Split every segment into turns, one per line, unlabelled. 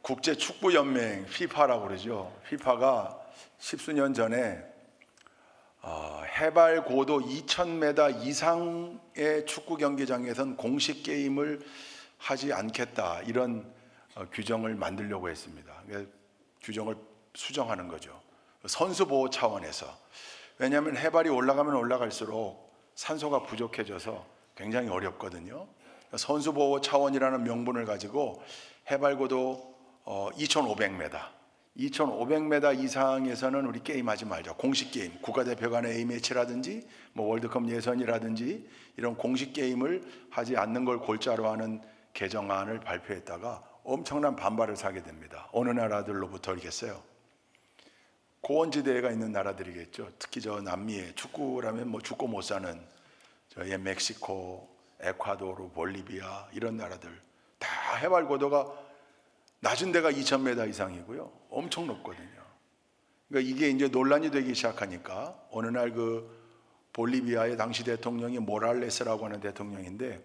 국제축구연맹 FIFA라고 그러죠. FIFA가 십수년 전에 해발 고도 2000m 이상의 축구 경기장에선 공식 게임을 하지 않겠다, 이런 규정을 만들려고 했습니다. 규정을 수정하는 거죠. 선수 보호 차원에서. 왜냐하면 해발이 올라가면 올라갈수록 산소가 부족해져서 굉장히 어렵거든요. 선수 보호 차원이라는 명분을 가지고 해발 고도 2500m, 2500m 이상에서는 우리 게임하지 말자. 공식 게임, 국가대표 간의 A매치라든지 뭐 월드컵 예선이라든지 이런 공식 게임을 하지 않는 걸 골자로 하는 개정안을 발표했다가 엄청난 반발을 사게 됩니다. 어느 나라들로부터이겠어요? 고원지대가 있는 나라들이겠죠. 특히 저 남미에 축구라면 뭐 죽고 못 사는 저희 멕시코, 에콰도르, 볼리비아 이런 나라들 다 해발 고도가 낮은 데가 2000m 이상이고요. 엄청 높거든요. 그러니까 이게 이제 논란이 되기 시작하니까 어느 날 그 볼리비아의 당시 대통령이 모랄레스라고 하는 대통령인데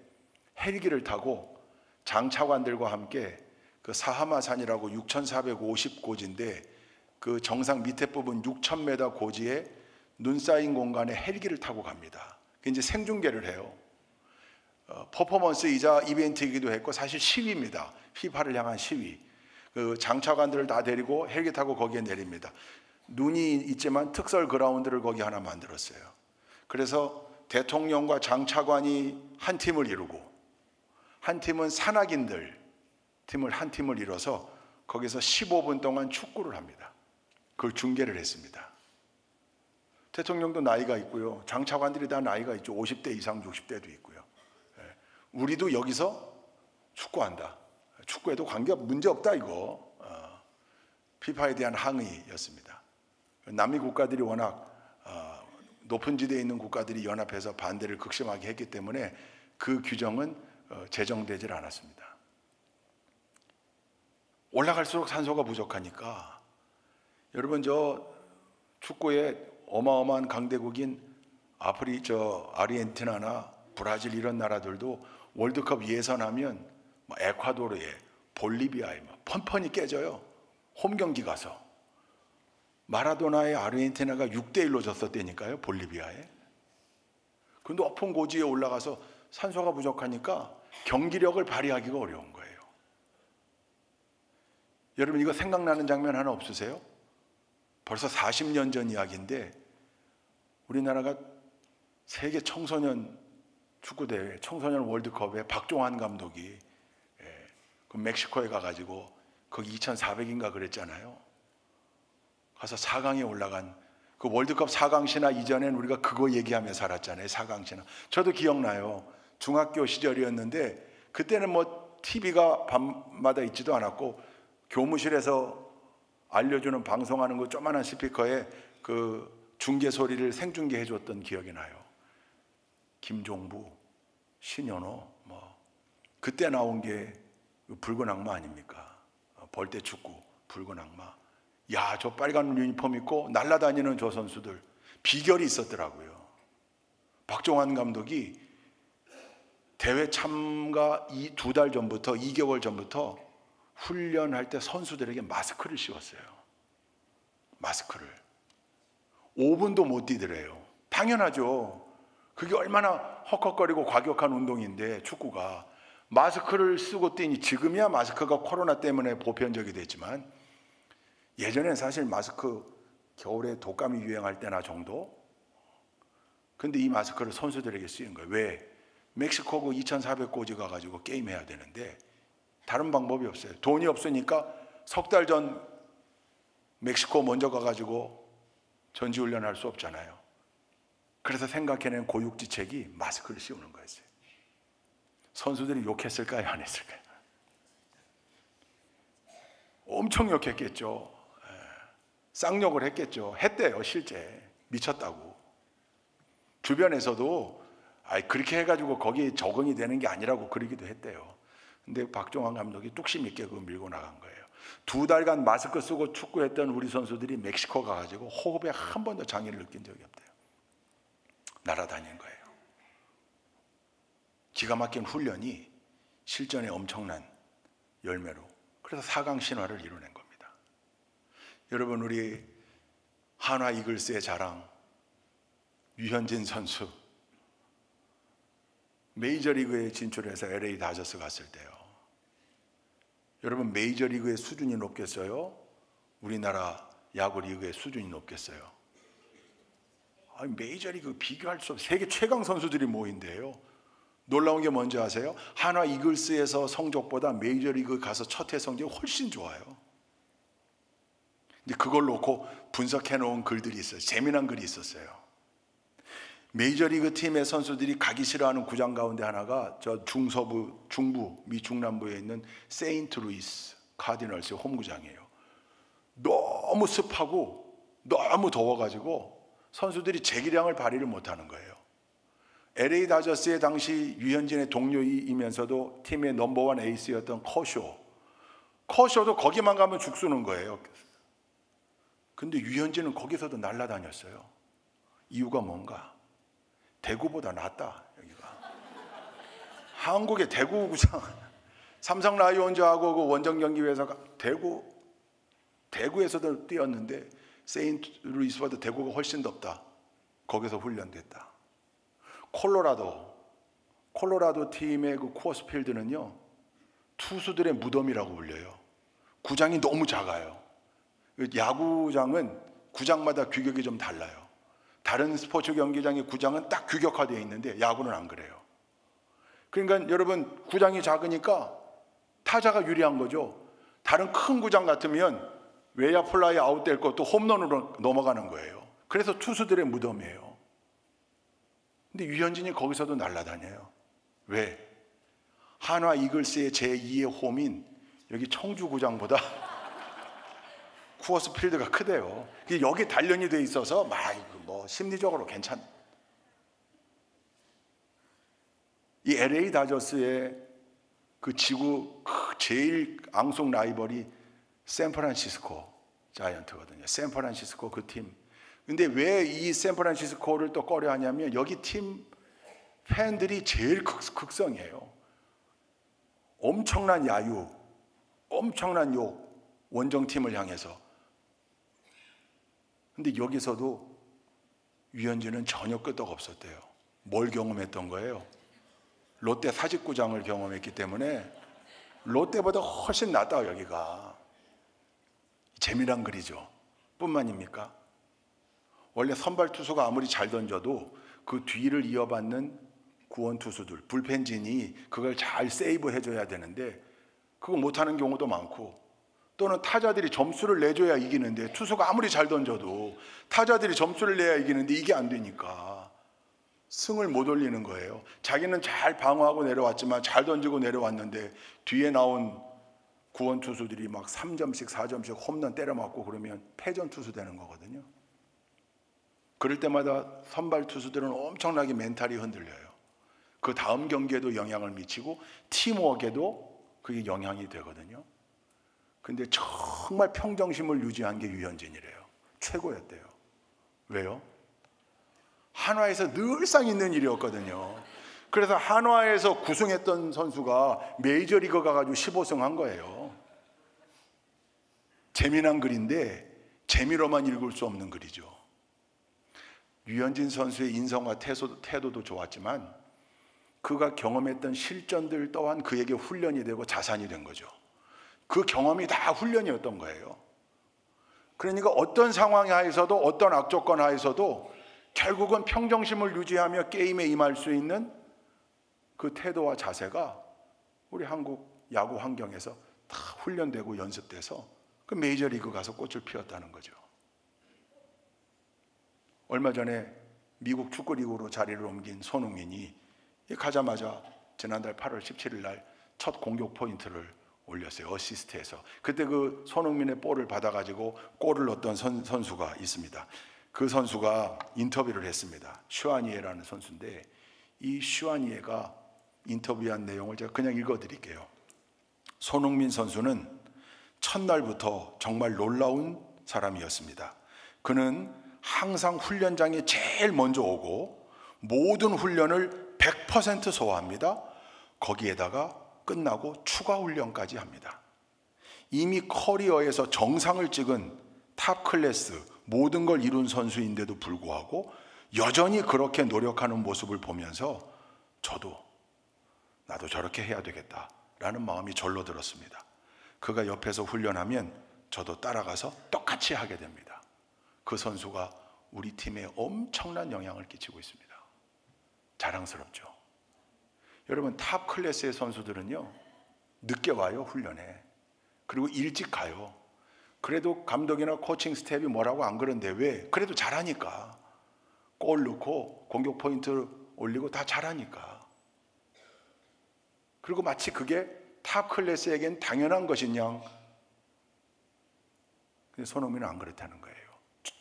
헬기를 타고 장차관들과 함께 그 사하마산이라고 6450고지인데 그 정상 밑에 부분 6000m 고지에 눈 쌓인 공간에 헬기를 타고 갑니다. 그 이제 생중계를 해요. 퍼포먼스이자 이벤트이기도 했고 사실 시위입니다. FIFA를 향한 시위. 그 장차관들을 다 데리고 헬기 타고 거기에 내립니다. 눈이 있지만 특설 그라운드를 거기 하나 만들었어요. 그래서 대통령과 장차관이 한 팀을 이루고 한 팀은 산악인들 한 팀을 이뤄서 거기서 15분 동안 축구를 합니다. 그걸 중계를 했습니다. 대통령도 나이가 있고요. 장차관들이 다 나이가 있죠. 50대 이상 60대도 있고요. 우리도 여기서 축구한다. 축구에도 문제 없다 이거. FIFA에 대한 항의였습니다. 남미 국가들이 워낙 높은 지대에 있는 국가들이 연합해서 반대를 극심하게 했기 때문에 그 규정은 제정되질 않았습니다. 올라갈수록 산소가 부족하니까 여러분 저 축구의 어마어마한 강대국인 아르헨티나나 브라질 이런 나라들도 월드컵 예선하면 에콰도르에 볼리비아에 펀펀이 깨져요. 홈 경기 가서 마라도나의 아르헨티나가 6대1로 졌었다니까요. 볼리비아에. 그 높은 고지에 올라가서 산소가 부족하니까 경기력을 발휘하기가 어려운 거예요. 여러분 이거 생각나는 장면 하나 없으세요? 벌써 40년 전 이야기인데 우리나라가 세계 청소년 축구대회 청소년 월드컵에 박종환 감독이 그 멕시코에 가가지고 거기 2400인가 그랬잖아요. 가서 4강에 올라간 그 월드컵 4강 신화 이전엔 우리가 그거 얘기하며 살았잖아요. 4강 신화. 저도 기억나요. 중학교 시절이었는데 그때는 뭐 TV가 밤마다 있지도 않았고 교무실에서 알려주는 방송하는 거 조그만한 스피커에 그 중계 소리를 생중계해 줬던 기억이 나요. 김종부, 신현호 뭐 그때 나온 게 붉은 악마 아닙니까? 벌떼 축구, 붉은 악마. 야, 저 빨간 유니폼 입고 날아다니는 저 선수들 비결이 있었더라고요. 박종환 감독이 대회 참가 2달 전부터 2개월 전부터 훈련할 때 선수들에게 마스크를 씌웠어요. 마스크를 5분도 못 뛰더래요. 당연하죠. 그게 얼마나 헉헉거리고 과격한 운동인데 축구가 마스크를 쓰고 뛰니 지금이야 마스크가 코로나 때문에 보편적이 됐지만 예전엔 사실 마스크 겨울에 독감이 유행할 때나 정도. 근데 이 마스크를 선수들에게 쓰인 거예요. 왜? 멕시코고 2400고지 가가지고 게임해야 되는데 다른 방법이 없어요. 돈이 없으니까 석 달 전 멕시코 먼저 가가지고 전지훈련할 수 없잖아요. 그래서 생각해낸 고육지책이 마스크를 씌우는 거였어요. 선수들이 욕했을까요? 안 했을까요? 엄청 욕했겠죠. 쌍욕을 했겠죠. 했대요. 실제 미쳤다고. 주변에서도 그렇게 해가지고 거기에 적응이 되는 게 아니라고 그러기도 했대요. 근데 박종환 감독이 뚝심 있게 그거 밀고 나간 거예요. 2달간 마스크 쓰고 축구했던 우리 선수들이 멕시코 가가지고 호흡에 한 번도 장애를 느낀 적이 없대요. 날아다닌 거예요. 기가 막힌 훈련이 실전에 엄청난 열매로 그래서 4강 신화를 이뤄낸 겁니다. 여러분, 우리 한화 이글스의 자랑 류현진 선수 메이저리그에 진출해서 LA 다저스 갔을 때요, 여러분, 메이저리그의 수준이 높겠어요? 우리나라 야구리그의 수준이 높겠어요? 아니, 메이저리그 비교할 수 없어요. 세계 최강 선수들이 모인대요. 놀라운 게 뭔지 아세요? 한화 이글스에서 성적보다 메이저리그 가서 첫 해 성적이 훨씬 좋아요. 근데 그걸 놓고 분석해 놓은 글들이 있어요. 재미난 글이 있었어요. 메이저리그 팀의 선수들이 가기 싫어하는 구장 가운데 하나가 저 중부, 미 중남부에 있는 세인트루이스 카디널스의 홈구장이에요. 너무 습하고 너무 더워가지고 선수들이 재기량을 발휘를 못하는 거예요. LA 다저스의 당시 류현진의 동료이면서도 팀의 넘버원 에이스였던 커쇼도 거기만 가면 죽쓰는 거예요. 근데 류현진은 거기서도 날아다녔어요. 이유가 뭔가? 대구보다 낫다, 여기가. 한국의 대구구장, 삼성 라이온즈하고 그 원정 경기에서 대구에서도 뛰었는데 세인트루이스보다 대구가 훨씬 덥다. 거기서 훈련됐다. 콜로라도 팀의 그 쿠어스 필드는요, 투수들의 무덤이라고 불려요. 구장이 너무 작아요. 야구장은 구장마다 규격이 좀 달라요. 다른 스포츠 경기장의 구장은 딱 규격화되어 있는데 야구는 안 그래요. 그러니까 여러분, 구장이 작으니까 타자가 유리한 거죠. 다른 큰 구장 같으면 외야 플라이 아웃될 것도 홈런으로 넘어가는 거예요. 그래서 투수들의 무덤이에요. 근데 류현진이 거기서도 날아다녀요. 왜? 한화 이글스의 제2의 홈인 여기 청주구장보다 쿠어스 필드가 크대요. 여기 단련이 돼 있어서 뭐 심리적으로 괜찮. 이 LA 다저스의 그 지구 제일 앙숙 라이벌이 샌프란시스코 자이언트거든요. 샌프란시스코 그 팀. 근데 왜 이 샌프란시스코를 또 꺼려 하냐면 여기 팀 팬들이 제일 극성이에요. 엄청난 야유, 엄청난 욕, 원정팀을 향해서. 근데 여기서도 류현진은 전혀 끄떡 없었대요. 뭘 경험했던 거예요? 롯데 사직구장을 경험했기 때문에 롯데보다 훨씬 낫다, 여기가. 재미난 글이죠. 뿐만입니까? 원래 선발 투수가 아무리 잘 던져도 그 뒤를 이어받는 구원 투수들, 불펜진이 그걸 잘 세이브 해줘야 되는데 그거 못하는 경우도 많고, 또는 타자들이 점수를 내줘야 이기는데 투수가 아무리 잘 던져도 타자들이 점수를 내야 이기는데 이게 안 되니까 승을 못 올리는 거예요. 자기는 잘 방어하고 내려왔지만 잘 던지고 내려왔는데 뒤에 나온 구원 투수들이 막 3점씩 4점씩 홈런 때려 맞고 그러면 패전 투수 되는 거거든요. 그럴 때마다 선발 투수들은 엄청나게 멘탈이 흔들려요. 그 다음 경기에도 영향을 미치고 팀워크에도 그게 영향이 되거든요. 근데 정말 평정심을 유지한 게 류현진이래요. 최고였대요. 왜요? 한화에서 늘상 있는 일이었거든요. 그래서 한화에서 구승했던 선수가 메이저리그 가가지고 15승 한 거예요. 재미난 글인데 재미로만 읽을 수 없는 글이죠. 류현진 선수의 인성과 태도도 좋았지만 그가 경험했던 실전들 또한 그에게 훈련이 되고 자산이 된 거죠. 그 경험이 다 훈련이었던 거예요. 그러니까 어떤 상황 하에서도 어떤 악조건 하에서도 결국은 평정심을 유지하며 게임에 임할 수 있는 그 태도와 자세가 우리 한국 야구 환경에서 다 훈련되고 연습돼서 그 메이저리그 가서 꽃을 피웠다는 거죠. 얼마 전에 미국 축구리그로 자리를 옮긴 손흥민이 가자마자 지난달 8월 17일 날 첫 공격 포인트를 올렸어요. 어시스트해서. 그때 그 손흥민의 볼을 받아가지고 골을 넣었던 선수가 있습니다. 그 선수가 인터뷰를 했습니다. 슈아니에라는 선수인데 이 슈아니에가 인터뷰한 내용을 제가 그냥 읽어드릴게요. 손흥민 선수는 첫날부터 정말 놀라운 사람이었습니다. 그는 항상 훈련장에 제일 먼저 오고 모든 훈련을 100% 소화합니다. 거기에다가 끝나고 추가 훈련까지 합니다. 이미 커리어에서 정상을 찍은 탑 클래스 모든 걸 이룬 선수인데도 불구하고 여전히 그렇게 노력하는 모습을 보면서 나도 저렇게 해야 되겠다라는 마음이 절로 들었습니다. 그가 옆에서 훈련하면 저도 따라가서 똑같이 하게 됩니다. 그 선수가 우리 팀에 엄청난 영향을 끼치고 있습니다. 자랑스럽죠. 여러분, 탑 클래스의 선수들은요, 늦게 와요, 훈련에. 그리고 일찍 가요. 그래도 감독이나 코칭 스텝이 뭐라고 안 그런데 왜? 그래도 잘하니까. 골 넣고 공격 포인트 올리고 다 잘하니까. 그리고 마치 그게 탑 클래스에겐 당연한 것인 양, 근데 손흥민은 안 그렇다는 거예요.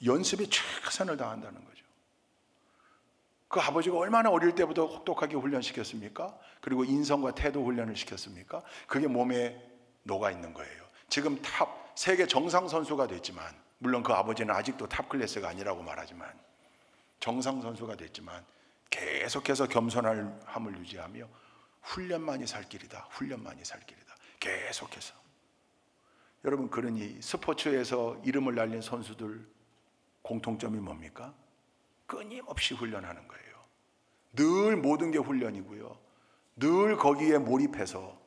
연습에 최선을 다한다는 거죠. 그 아버지가 얼마나 어릴 때부터 혹독하게 훈련시켰습니까? 그리고 인성과 태도 훈련을 시켰습니까? 그게 몸에 녹아 있는 거예요. 지금 탑 세계 정상 선수가 됐지만, 물론 그 아버지는 아직도 탑 클래스가 아니라고 말하지만 정상 선수가 됐지만 계속해서 겸손함을 유지하며 훈련만이 살 길이다. 훈련만이 살 길이다. 계속해서. 여러분, 그러니 스포츠에서 이름을 날린 선수들 공통점이 뭡니까? 끊임없이 훈련하는 거예요. 늘 모든 게 훈련이고요. 늘 거기에 몰입해서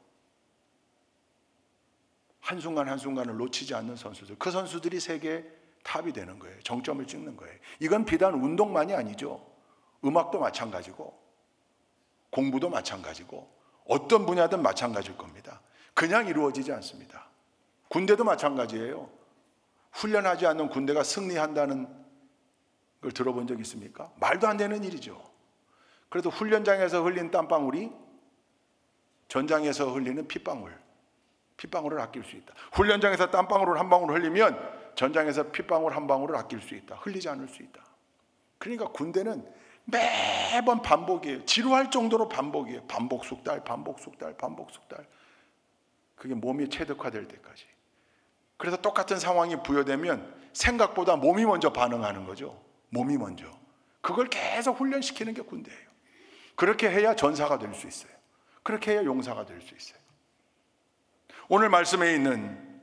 한순간 한순간을 놓치지 않는 선수들, 그 선수들이 세계 탑이 되는 거예요. 정점을 찍는 거예요. 이건 비단 운동만이 아니죠. 음악도 마찬가지고 공부도 마찬가지고 어떤 분야든 마찬가지일 겁니다. 그냥 이루어지지 않습니다. 군대도 마찬가지예요. 훈련하지 않는 군대가 승리한다는 걸 들어본 적 있습니까? 말도 안 되는 일이죠. 그래도 훈련장에서 흘린 땀방울이 전장에서 흘리는 핏방울을 아낄 수 있다. 훈련장에서 땀방울을 한 방울 흘리면 전장에서 핏방울 한 방울을 아낄 수 있다. 흘리지 않을 수 있다. 그러니까 군대는 매번 반복이에요. 지루할 정도로 반복이에요. 반복 숙달, 반복 숙달, 반복 숙달. 그게 몸이 체득화될 때까지. 그래서 똑같은 상황이 부여되면 생각보다 몸이 먼저 반응하는 거죠. 몸이 먼저. 그걸 계속 훈련시키는 게 군대예요. 그렇게 해야 전사가 될 수 있어요. 그렇게 해야 용사가 될 수 있어요. 오늘 말씀에 있는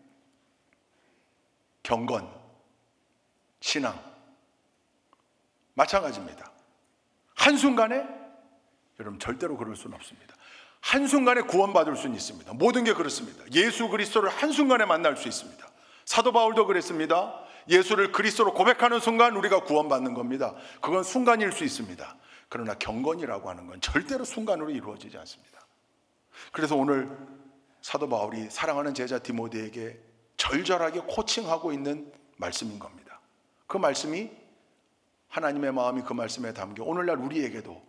경건, 신앙 마찬가지입니다. 한순간에, 여러분 절대로 그럴 수는 없습니다. 한순간에 구원받을 수는 있습니다. 모든 게 그렇습니다. 예수 그리스도를 한순간에 만날 수 있습니다. 사도 바울도 그랬습니다. 예수를 그리스도로 고백하는 순간 우리가 구원받는 겁니다. 그건 순간일 수 있습니다. 그러나 경건이라고 하는 건 절대로 순간으로 이루어지지 않습니다. 그래서 오늘 사도 바울이 사랑하는 제자 디모데에게 절절하게 코칭하고 있는 말씀인 겁니다. 그 말씀이 하나님의 마음이 그 말씀에 담겨 오늘날 우리에게도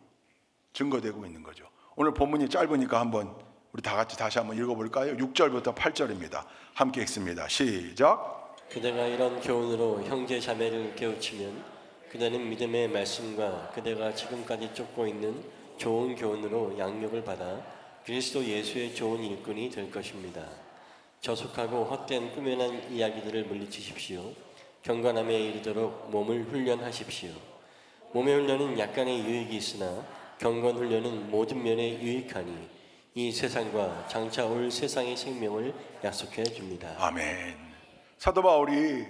증거되고 있는 거죠. 오늘 본문이 짧으니까 한번 우리 다 같이 다시 한번 읽어볼까요? 6절부터 8절입니다. 함께 읽습니다. 시작.
그대가 이런 교훈으로 형제 자매를 깨우치면 그대는 믿음의 말씀과 그대가 지금까지 쫓고 있는 좋은 교훈으로 양육을 받아 그리스도 예수의 좋은 일꾼이 될 것입니다. 저속하고 헛된 꾸며난 이야기들을 물리치십시오. 경건함에 이르도록 몸을 훈련하십시오. 몸의 훈련은 약간의 유익이 있으나 경건 훈련은 모든 면에 유익하니 이 세상과 장차 올 세상의 생명을 약속해 줍니다.
아멘. 사도 바울이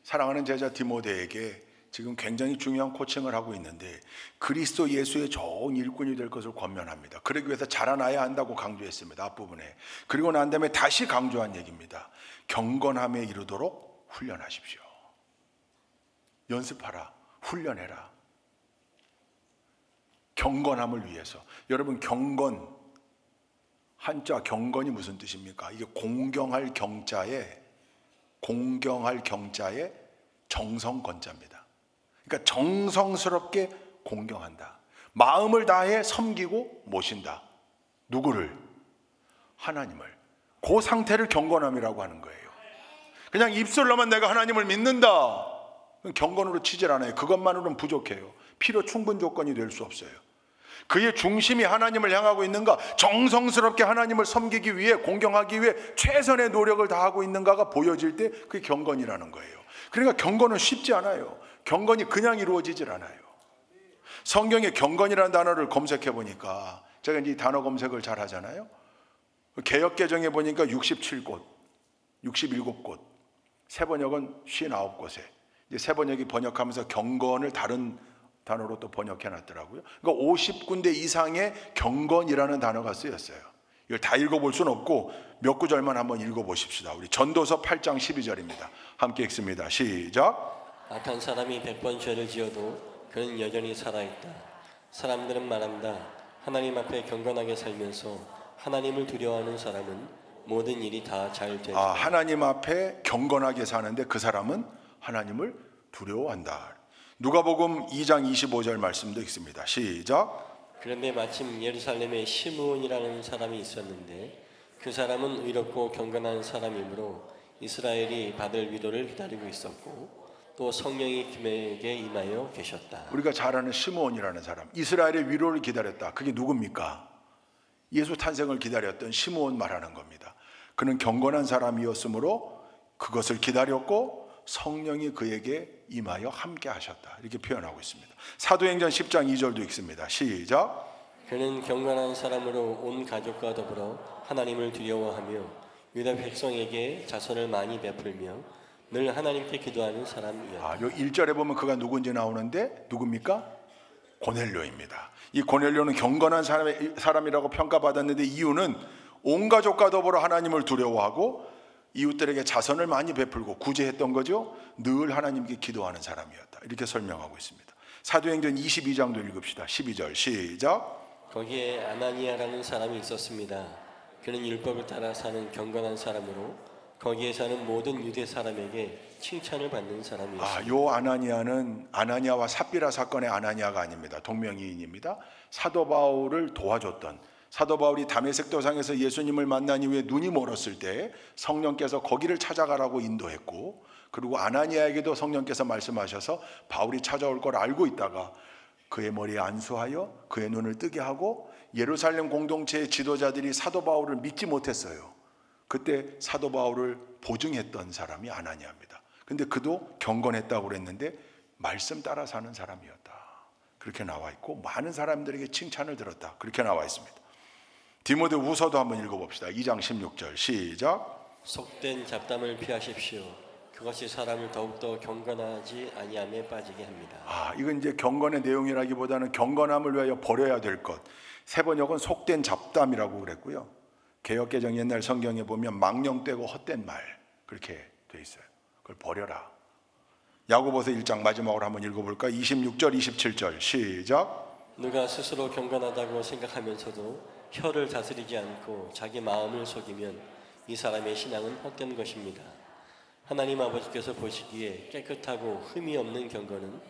사랑하는 제자 디모데에게 지금 굉장히 중요한 코칭을 하고 있는데 그리스도 예수의 좋은 일꾼이 될 것을 권면합니다. 그러기 위해서 자라나야 한다고 강조했습니다. 앞부분에. 그리고 난 다음에 다시 강조한 얘기입니다. 경건함에 이르도록 훈련하십시오. 연습하라. 훈련해라. 경건함을 위해서. 여러분, 경건, 한자 경건이 무슨 뜻입니까? 이게 공경할 경자에 정성건자입니다. 그러니까 정성스럽게 공경한다. 마음을 다해 섬기고 모신다. 누구를? 하나님을. 그 상태를 경건함이라고 하는 거예요. 그냥 입술로만 내가 하나님을 믿는다. 경건으로 치질 않아요. 그것만으로는 부족해요. 필요 충분 조건이 될 수 없어요. 그의 중심이 하나님을 향하고 있는가, 정성스럽게 하나님을 섬기기 위해, 공경하기 위해 최선의 노력을 다하고 있는가가 보여질 때 그게 경건이라는 거예요. 그러니까 경건은 쉽지 않아요. 경건이 그냥 이루어지질 않아요. 성경에 경건이라는 단어를 검색해 보니까, 제가 이제 단어 검색을 잘 하잖아요. 개역개정에 보니까 67곳, 67곳, 새 번역은 59곳에. 이제 새 번역이 번역하면서 경건을 다른 단어로 또 번역해 놨더라고요. 그러니까 50군데 이상의 경건이라는 단어가 쓰였어요. 이걸 다 읽어볼 수는 없고 몇 구절만 한번 읽어보십시다. 우리 전도서 8장 12절입니다. 함께 읽습니다. 시작.
악한 사람이 100번 죄를 지어도 그는 여전히 살아있다. 사람들은 말한다. 하나님 앞에 경건하게 살면서 하나님을 두려워하는 사람은 모든 일이 다 잘 되죠.
하나님 앞에 경건하게 사는데 그 사람은 하나님을 두려워한다. 누가복음 2장 25절 말씀도 있습니다. 시작.
그런데 마침 예루살렘에 시므온이라는 사람이 있었는데 그 사람은 의롭고 경건한 사람이므로 이스라엘이 받을 위로를 기다리고 있었고 또 성령이 그에게 임하여 계셨다.
우리가 잘 아는 시므온이라는 사람, 이스라엘의 위로를 기다렸다. 그게 누굽니까? 예수 탄생을 기다렸던 시므온 말하는 겁니다. 그는 경건한 사람이었으므로 그것을 기다렸고 성령이 그에게 임하여 함께 하셨다. 이렇게 표현하고 있습니다. 사도행전 10장 2절도 읽습니다. 시작.
그는 경건한 사람으로 온 가족과 더불어 하나님을 두려워하며 유다 백성에게 자선을 많이 베풀며 늘 하나님께 기도하는 사람이었다.
요 1절에 보면 그가 누군지 나오는데 누굽니까? 고넬료입니다. 이 고넬료는 경건한 사람이라고 평가받았는데 이유는 온 가족과 더불어 하나님을 두려워하고 이웃들에게 자선을 많이 베풀고 구제했던 거죠. 늘 하나님께 기도하는 사람이었다. 이렇게 설명하고 있습니다. 사도행전 22장도 읽읍시다. 12절 시작.
거기에 아나니아라는 사람이 있었습니다. 그는 율법을 따라 사는 경건한 사람으로 거기에 사는 모든 유대 사람에게 칭찬을 받는 사람이었습니다.
요 아나니아는 아나니아와 삽비라 사건의 아나니아가 아닙니다. 동명이인입니다. 사도 바울을 도와줬던, 사도 바울이 다메섹 도상에서 예수님을 만난 이후에 눈이 멀었을 때 성령께서 거기를 찾아가라고 인도했고, 그리고 아나니아에게도 성령께서 말씀하셔서 바울이 찾아올 걸 알고 있다가 그의 머리에 안수하여 그의 눈을 뜨게 하고, 예루살렘 공동체의 지도자들이 사도 바울을 믿지 못했어요. 그때 사도 바울을 보증했던 사람이 아나니아입니다. 근데 그도 경건했다고 그랬는데 말씀 따라 사는 사람이었다. 그렇게 나와 있고 많은 사람들에게 칭찬을 들었다. 그렇게 나와 있습니다. 디모데후서도 한번 읽어봅시다. 2장 16절 시작.
속된 잡담을 피하십시오. 그것이 사람을 더욱더 경건하지 아니함에 빠지게 합니다.
이건 이제 경건의 내용이라기보다는 경건함을 위하여 버려야 될 것. 새 번역은 속된 잡담이라고 그랬고요. 개역개정 옛날 성경에 보면 망령되고 헛된 말 그렇게 돼 있어요. 그걸 버려라. 야고보서 1장 마지막으로 한번 읽어볼까? 26절 27절 시작.
누가 스스로 경건하다고 생각하면서도 혀를 다스리지 않고 자기 마음을 속이면 이 사람의 신앙은 헛된 것입니다. 하나님 아버지께서 보시기에 깨끗하고 흠이 없는 경건은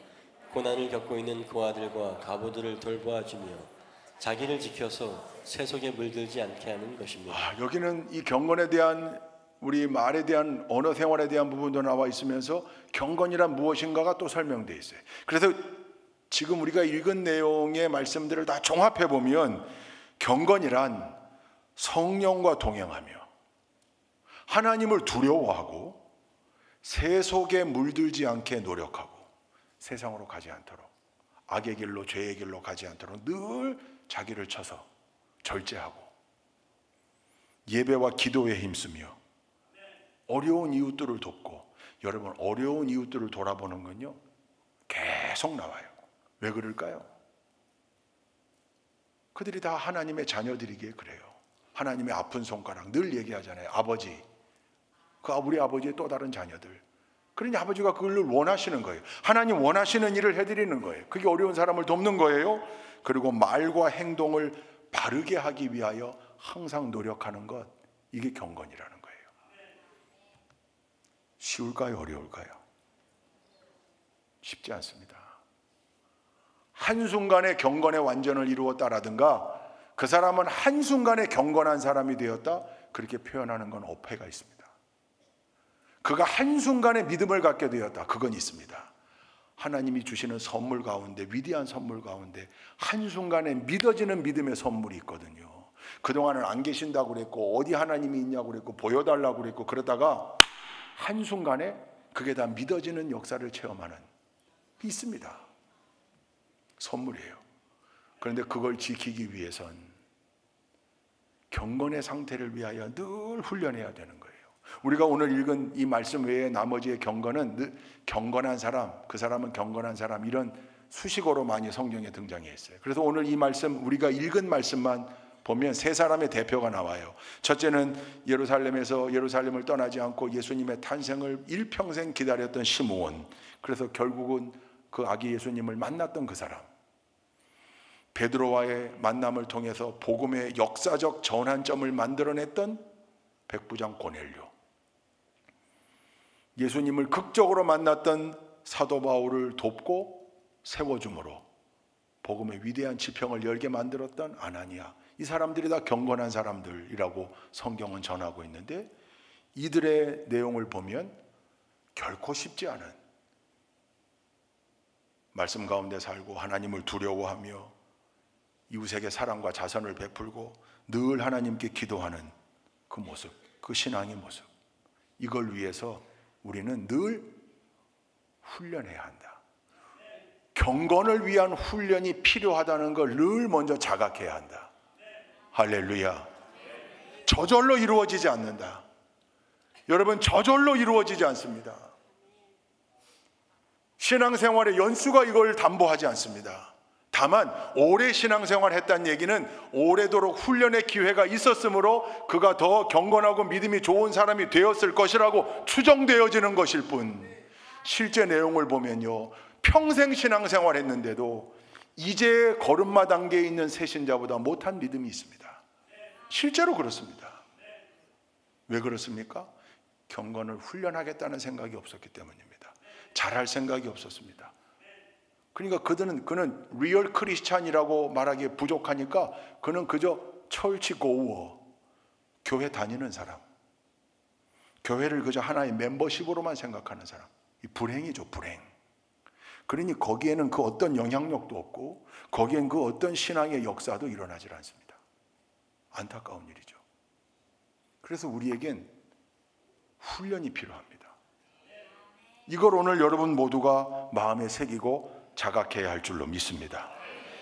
고난을 겪고 있는 고아들과 가부들을 돌보아주며 자기를 지켜서 세속에 물들지 않게 하는 것입니다.
여기는 이 경건에 대한, 우리 말에 대한, 언어 생활에 대한 부분도 나와 있으면서 경건이란 무엇인가가 또 설명되어 있어요. 그래서 지금 우리가 읽은 내용의 말씀들을 다 종합해 보면 경건이란 성령과 동행하며 하나님을 두려워하고 세속에 물들지 않게 노력하고 세상으로 가지 않도록, 악의 길로 죄의 길로 가지 않도록 늘 자기를 쳐서 절제하고 예배와 기도에 힘쓰며 어려운 이웃들을 돕고, 여러분 어려운 이웃들을 돌아보는 건요 계속 나와요. 왜 그럴까요? 그들이 다 하나님의 자녀들이기에 그래요. 하나님의 아픈 손가락 늘 얘기하잖아요. 아버지, 우리 아버지의 또 다른 자녀들. 그러니 아버지가 그걸 원하시는 거예요. 하나님 원하시는 일을 해드리는 거예요. 그게 어려운 사람을 돕는 거예요. 그리고 말과 행동을 바르게 하기 위하여 항상 노력하는 것, 이게 경건이라는 거예요. 쉬울까요? 어려울까요? 쉽지 않습니다. 한순간에 경건의 완전을 이루었다라든가 그 사람은 한순간에 경건한 사람이 되었다, 그렇게 표현하는 건 어폐가 있습니다. 그가 한순간에 믿음을 갖게 되었다, 그건 있습니다. 하나님이 주시는 선물 가운데, 위대한 선물 가운데 한순간에 믿어지는 믿음의 선물이 있거든요. 그동안은 안 계신다고 그랬고 어디 하나님이 있냐고 그랬고 보여달라고 그랬고 그러다가 한순간에 그게 다 믿어지는 역사를 체험하는 게 있습니다. 선물이에요. 그런데 그걸 지키기 위해선 경건의 상태를 위하여 늘 훈련해야 되는 거예요. 우리가 오늘 읽은 이 말씀 외에 나머지의 경건은 경건한 사람, 그 사람은 경건한 사람, 이런 수식어로 많이 성경에 등장해 있어요. 그래서 오늘 이 말씀, 우리가 읽은 말씀만 보면 세 사람의 대표가 나와요. 첫째는 예루살렘에서 예루살렘을 떠나지 않고 예수님의 탄생을 일평생 기다렸던 시므온. 그래서 결국은 그 아기 예수님을 만났던 그 사람. 베드로와의 만남을 통해서 복음의 역사적 전환점을 만들어냈던 백부장 고넬료. 예수님을 극적으로 만났던 사도 바울을 돕고 세워줌으로 복음의 위대한 지평을 열게 만들었던 아나니아. 이 사람들이 다 경건한 사람들이라고 성경은 전하고 있는데, 이들의 내용을 보면 결코 쉽지 않은, 말씀 가운데 살고 하나님을 두려워하며 이웃에게 사랑과 자선을 베풀고 늘 하나님께 기도하는 그 모습, 그 신앙의 모습, 이걸 위해서 우리는 늘 훈련해야 한다. 경건을 위한 훈련이 필요하다는 걸 늘 먼저 자각해야 한다. 할렐루야. 저절로 이루어지지 않는다. 여러분, 저절로 이루어지지 않습니다. 신앙생활의 연수가 이걸 담보하지 않습니다. 다만 오래 신앙생활 했다는 얘기는 오래도록 훈련의 기회가 있었으므로 그가 더 경건하고 믿음이 좋은 사람이 되었을 것이라고 추정되어지는 것일 뿐, 실제 내용을 보면요, 평생 신앙생활 했는데도 이제 걸음마 단계에 있는 새신자보다 못한 믿음이 있습니다. 실제로 그렇습니다. 왜 그렇습니까? 경건을 훈련하겠다는 생각이 없었기 때문입니다. 잘할 생각이 없었습니다. 그러니까 그는 리얼 크리스찬이라고 말하기에 부족하니까 그는 그저 철치 고우어, 교회 다니는 사람, 교회를 그저 하나의 멤버십으로만 생각하는 사람. 이 불행이죠, 불행. 그러니 거기에는 그 어떤 영향력도 없고 거기엔 그 어떤 신앙의 역사도 일어나질 않습니다. 안타까운 일이죠. 그래서 우리에겐 훈련이 필요합니다. 이걸 오늘 여러분 모두가 마음에 새기고 자각해야 할 줄로 믿습니다.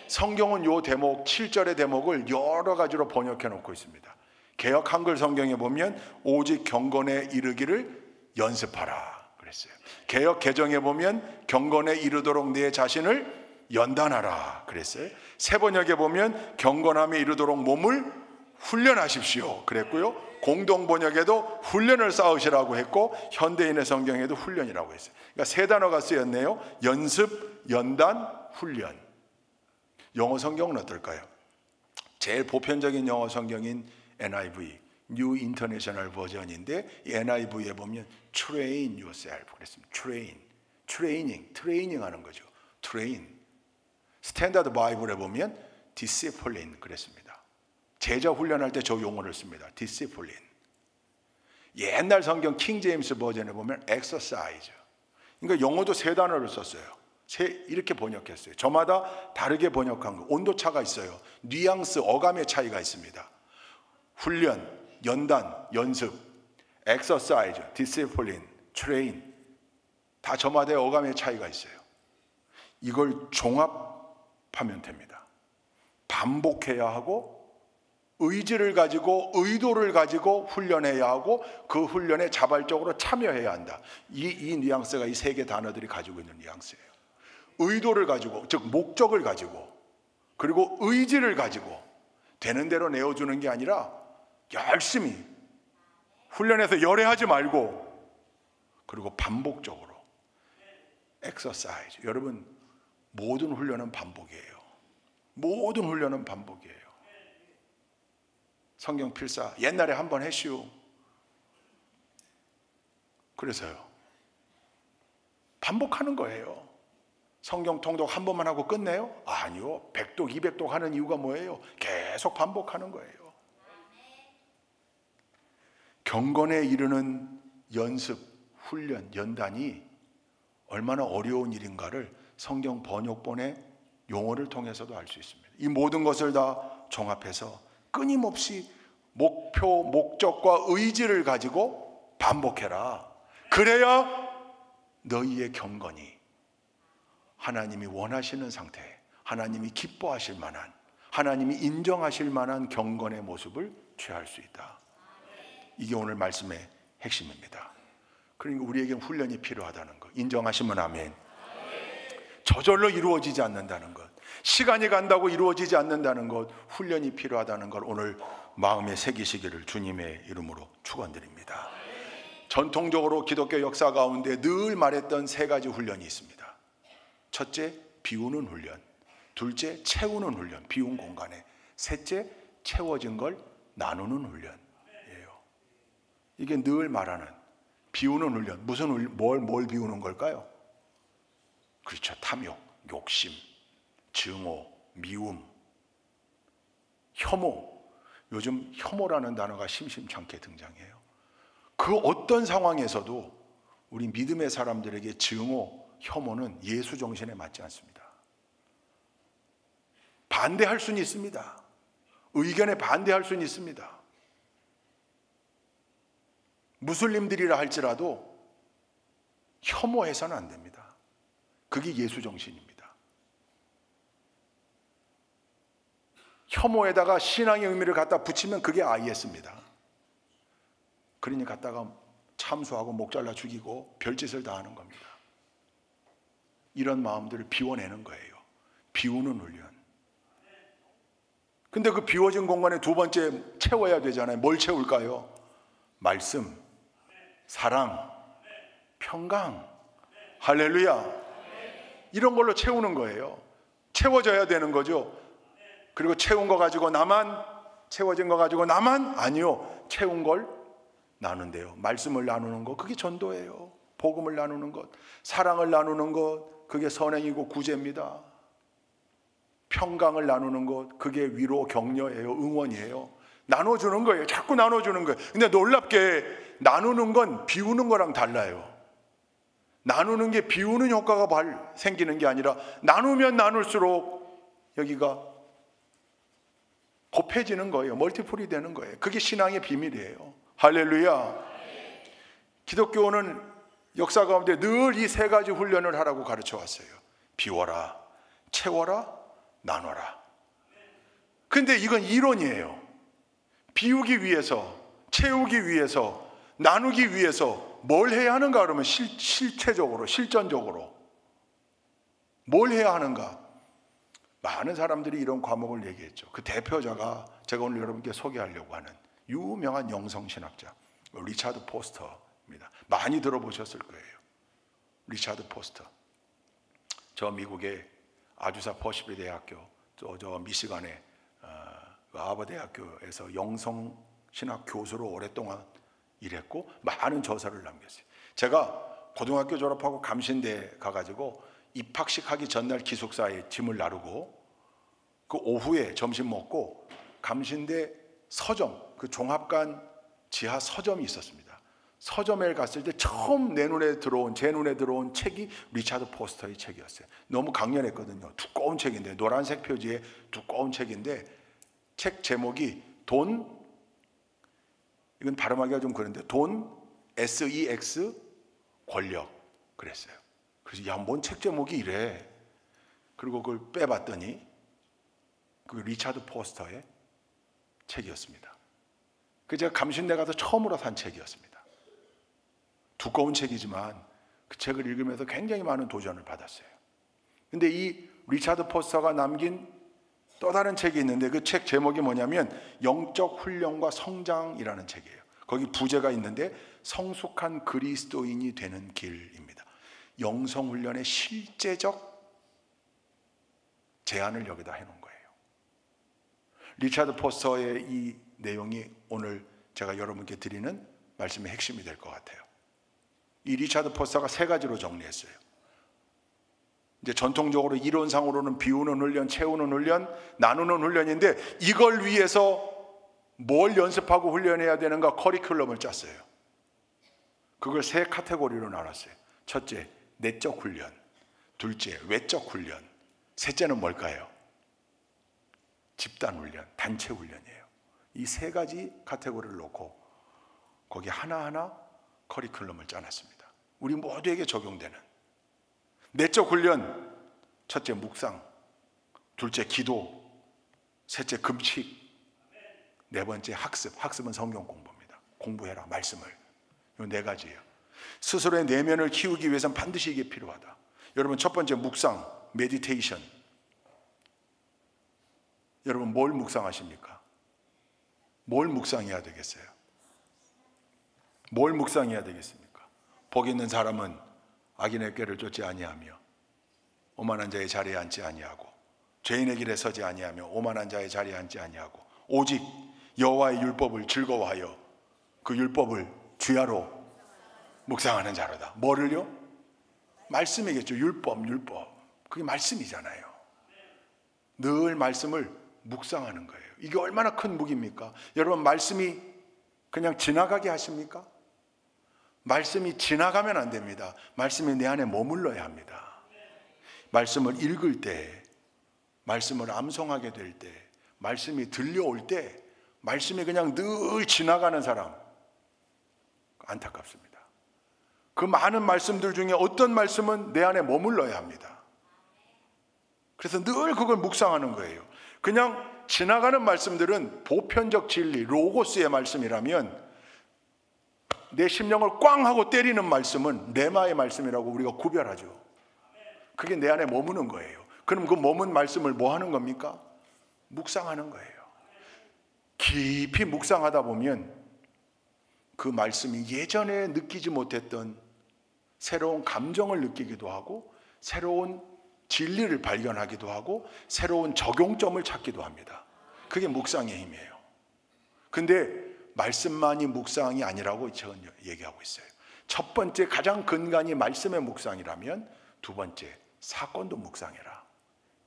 성경은 이 대목, 7절의 대목을 여러 가지로 번역해 놓고 있습니다. 개역 한글 성경에 보면 오직 경건에 이르기를 연습하라 그랬어요. 개역 개정에 보면 경건에 이르도록 내 자신을 연단하라 그랬어요. 새 번역에 보면 경건함에 이르도록 몸을 훈련하십시오 그랬고요. 공동 번역에도 훈련을 쌓으시라고 했고, 현대인의 성경에도 훈련이라고 했어요. 그러니까 세 단어가 쓰였네요. 연습, 연단, 훈련. 영어 성경은 어떨까요? 제일 보편적인 영어 성경인 NIV, New International Version인데, 이 NIV에 보면 train yourself 그랬습니다. 트레이닝 하는 거죠. train. 스탠다드 바이블에 보면 discipline 그랬습니다. 제자 훈련할 때 저 용어를 씁니다. discipline. 옛날 성경 킹 제임스 버전에 보면 exercise. 그러니까 영어도 세 단어를 썼어요. 이렇게 번역했어요. 저마다 다르게 번역한 거. 온도차가 있어요. 뉘앙스, 어감의 차이가 있습니다. 훈련, 연단, 연습, exercise, discipline, train. 다 저마다의 어감의 차이가 있어요. 이걸 종합하면 됩니다. 반복해야 하고 의지를 가지고 의도를 가지고 훈련해야 하고 그 훈련에 자발적으로 참여해야 한다. 이 뉘앙스가 이 세 개 단어들이 가지고 있는 뉘앙스예요. 의도를 가지고, 즉 목적을 가지고, 그리고 의지를 가지고 되는 대로 내어주는 게 아니라 열심히 훈련해서 열애하지 말고, 그리고 반복적으로 exercise. 여러분, 모든 훈련은 반복이에요. 모든 훈련은 반복이에요. 성경 필사 옛날에 한번 했슈. 그래서요, 반복하는 거예요. 성경 통독 한 번만 하고 끝내요? 아니요. 100독 200독 하는 이유가 뭐예요? 계속 반복하는 거예요. 경건에 이르는 연습, 훈련, 연단이 얼마나 어려운 일인가를 성경 번역본의 용어를 통해서도 알 수 있습니다. 이 모든 것을 다 종합해서 끊임없이 목표, 목적과 의지를 가지고 반복해라. 그래야 너희의 경건이 하나님이 원하시는 상태, 하나님이 기뻐하실 만한, 하나님이 인정하실 만한 경건의 모습을 취할 수 있다. 이게 오늘 말씀의 핵심입니다. 그러니까 우리에게 훈련이 필요하다는 것 인정하시면 아멘. 저절로 이루어지지 않는다는 것, 시간이 간다고 이루어지지 않는다는 것, 훈련이 필요하다는 걸 오늘 마음에 새기시기를 주님의 이름으로 축원드립니다. 전통적으로 기독교 역사 가운데 늘 말했던 세 가지 훈련이 있습니다. 첫째, 비우는 훈련. 둘째, 채우는 훈련, 비운 공간에. 셋째, 채워진 걸 나누는 훈련이에요. 이게 늘 말하는 비우는 훈련. 뭘 비우는 걸까요? 그렇죠. 탐욕, 욕심, 증오, 미움, 혐오. 요즘 혐오라는 단어가 심심찮게 등장해요. 그 어떤 상황에서도 우리 믿음의 사람들에게 증오, 혐오는 예수 정신에 맞지 않습니다. 반대할 수는 있습니다. 의견에 반대할 수는 있습니다. 무슬림들이라 할지라도 혐오해서는 안 됩니다. 그게 예수 정신입니다. 혐오에다가 신앙의 의미를 갖다 붙이면 그게 IS입니다. 그러니 갖다가 참수하고 목 잘라 죽이고 별짓을 다 하는 겁니다. 이런 마음들을 비워내는 거예요. 비우는 훈련. 근데 그 비워진 공간에 두 번째 채워야 되잖아요. 뭘 채울까요? 말씀, 사랑, 평강, 할렐루야. 이런 걸로 채우는 거예요. 채워져야 되는 거죠. 그리고 채운 거 가지고 나만, 채워진 거 가지고 나만? 아니요. 채운 걸 나눈대요. 말씀을 나누는 것, 그게 전도예요. 복음을 나누는 것, 사랑을 나누는 것, 그게 선행이고 구제입니다. 평강을 나누는 것, 그게 위로, 격려예요. 응원이에요. 나눠주는 거예요. 자꾸 나눠주는 거예요. 근데 놀랍게 나누는 건 비우는 거랑 달라요. 나누는 게 비우는 효과가 생기는 게 아니라 나누면 나눌수록 여기가 곱해지는 거예요. 멀티플이 되는 거예요. 그게 신앙의 비밀이에요. 할렐루야. 기독교는 역사 가운데 늘 이 세 가지 훈련을 하라고 가르쳐 왔어요. 비워라, 채워라, 나눠라. 근데 이건 이론이에요. 비우기 위해서, 채우기 위해서, 나누기 위해서 뭘 해야 하는가 그러면 실체적으로, 실전적으로 뭘 해야 하는가? 많은 사람들이 이런 과목을 얘기했죠. 그 대표자가 제가 오늘 여러분께 소개하려고 하는 유명한 영성신학자 리차드 포스터입니다. 많이 들어보셨을 거예요. 리차드 포스터. 저 미국의 아주사 퍼시비 대학교, 저 미시간의 아버 대학교에서 영성신학 교수로 오랫동안 일했고 많은 저서를 남겼어요. 제가 고등학교 졸업하고 감신대 가가지고 입학식 하기 전날 기숙사에 짐을 나르고 그 오후에 점심 먹고 감신대 서점, 그 종합관 지하 서점이 있었습니다. 서점에 갔을 때 처음 제 눈에 들어온 책이 리차드 포스터의 책이었어요. 너무 강렬했거든요. 두꺼운 책인데, 노란색 표지에 두꺼운 책인데, 책 제목이 이건 발음하기가 좀 그런데 SEX 권력 그랬어요. 그래서 야, 뭔 책 제목이 이래. 그리고 그걸 빼봤더니 그 리차드 포스터의 책이었습니다. 그 제가 감신대 가서 처음으로 산 책이었습니다. 두꺼운 책이지만 그 책을 읽으면서 굉장히 많은 도전을 받았어요. 근데 이 리차드 포스터가 남긴 또 다른 책이 있는데 그 책 제목이 뭐냐면 영적 훈련과 성장이라는 책이에요. 거기 부제가 있는데 성숙한 그리스도인이 되는 길입니다. 영성 훈련의 실제적 제안을 여기다 해놓은 거예요. 리차드 포스터의 이 내용이 오늘 제가 여러분께 드리는 말씀의 핵심이 될 것 같아요. 이 리차드 포스터가 세 가지로 정리했어요. 이제 전통적으로 이론상으로는 비우는 훈련, 채우는 훈련, 나누는 훈련인데 이걸 위해서 뭘 연습하고 훈련해야 되는가 커리큘럼을 짰어요. 그걸 세 카테고리로 나눴어요. 첫째, 내적 훈련. 둘째, 외적 훈련. 셋째는 뭘까요? 집단 훈련, 단체 훈련이에요. 이 세 가지 카테고리를 놓고 거기 하나하나 커리큘럼을 짜놨습니다. 우리 모두에게 적용되는 내적 훈련. 첫째, 묵상. 둘째, 기도. 셋째, 금식. 네 번째, 학습. 학습은 성경 공부입니다. 공부해라, 말씀을. 이 네 가지예요. 스스로의 내면을 키우기 위해서는 반드시 이게 필요하다. 여러분, 첫 번째 묵상, 메디테이션. 여러분, 뭘 묵상하십니까? 뭘 묵상해야 되겠어요? 뭘 묵상해야 되겠습니까? 복 있는 사람은 악인의 꾀를 쫓지 아니하며 오만한 자의 자리에 앉지 아니하고 죄인의 길에 서지 아니하며 오만한 자의 자리에 앉지 아니하고 오직 여호와의 율법을 즐거워하여 그 율법을 주야로 묵상하는 자로다. 뭐를요? 말씀이겠죠. 율법. 그게 말씀이잖아요. 늘 말씀을 묵상하는 거예요. 이게 얼마나 큰 무기입니까? 여러분, 말씀이 그냥 지나가게 하십니까? 말씀이 지나가면 안 됩니다. 말씀이 내 안에 머물러야 합니다. 말씀을 읽을 때, 말씀을 암송하게 될 때, 말씀이 들려올 때, 말씀이 그냥 늘 지나가는 사람, 안타깝습니다. 그 많은 말씀들 중에 어떤 말씀은 내 안에 머물러야 합니다. 그래서 늘 그걸 묵상하는 거예요. 그냥 지나가는 말씀들은 보편적 진리, 로고스의 말씀이라면, 내 심령을 꽝 하고 때리는 말씀은 레마의 말씀이라고 우리가 구별하죠. 그게 내 안에 머무는 거예요. 그럼 그 머문 말씀을 뭐 하는 겁니까? 묵상하는 거예요. 깊이 묵상하다 보면 그 말씀이 예전에 느끼지 못했던 새로운 감정을 느끼기도 하고, 새로운 진리를 발견하기도 하고, 새로운 적용점을 찾기도 합니다. 그게 묵상의 힘이에요. 근데 말씀만이 묵상이 아니라고 저는 얘기하고 있어요. 첫 번째 가장 근간이 말씀의 묵상이라면, 두 번째 사건도 묵상해라.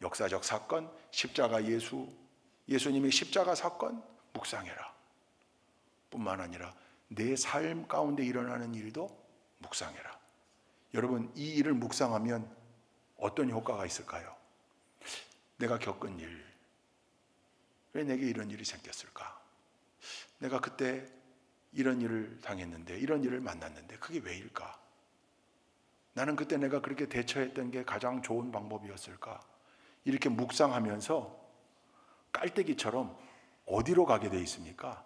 역사적 사건, 십자가 예수님의 십자가 사건 묵상해라. 뿐만 아니라 내 삶 가운데 일어나는 일도 묵상해라. 여러분, 이 일을 묵상하면 어떤 효과가 있을까요? 내가 겪은 일, 왜 내게 이런 일이 생겼을까? 내가 그때 이런 일을 당했는데, 이런 일을 만났는데 그게 왜일까? 나는 그때 내가 그렇게 대처했던 게 가장 좋은 방법이었을까? 이렇게 묵상하면서 깔때기처럼 어디로 가게 돼 있습니까?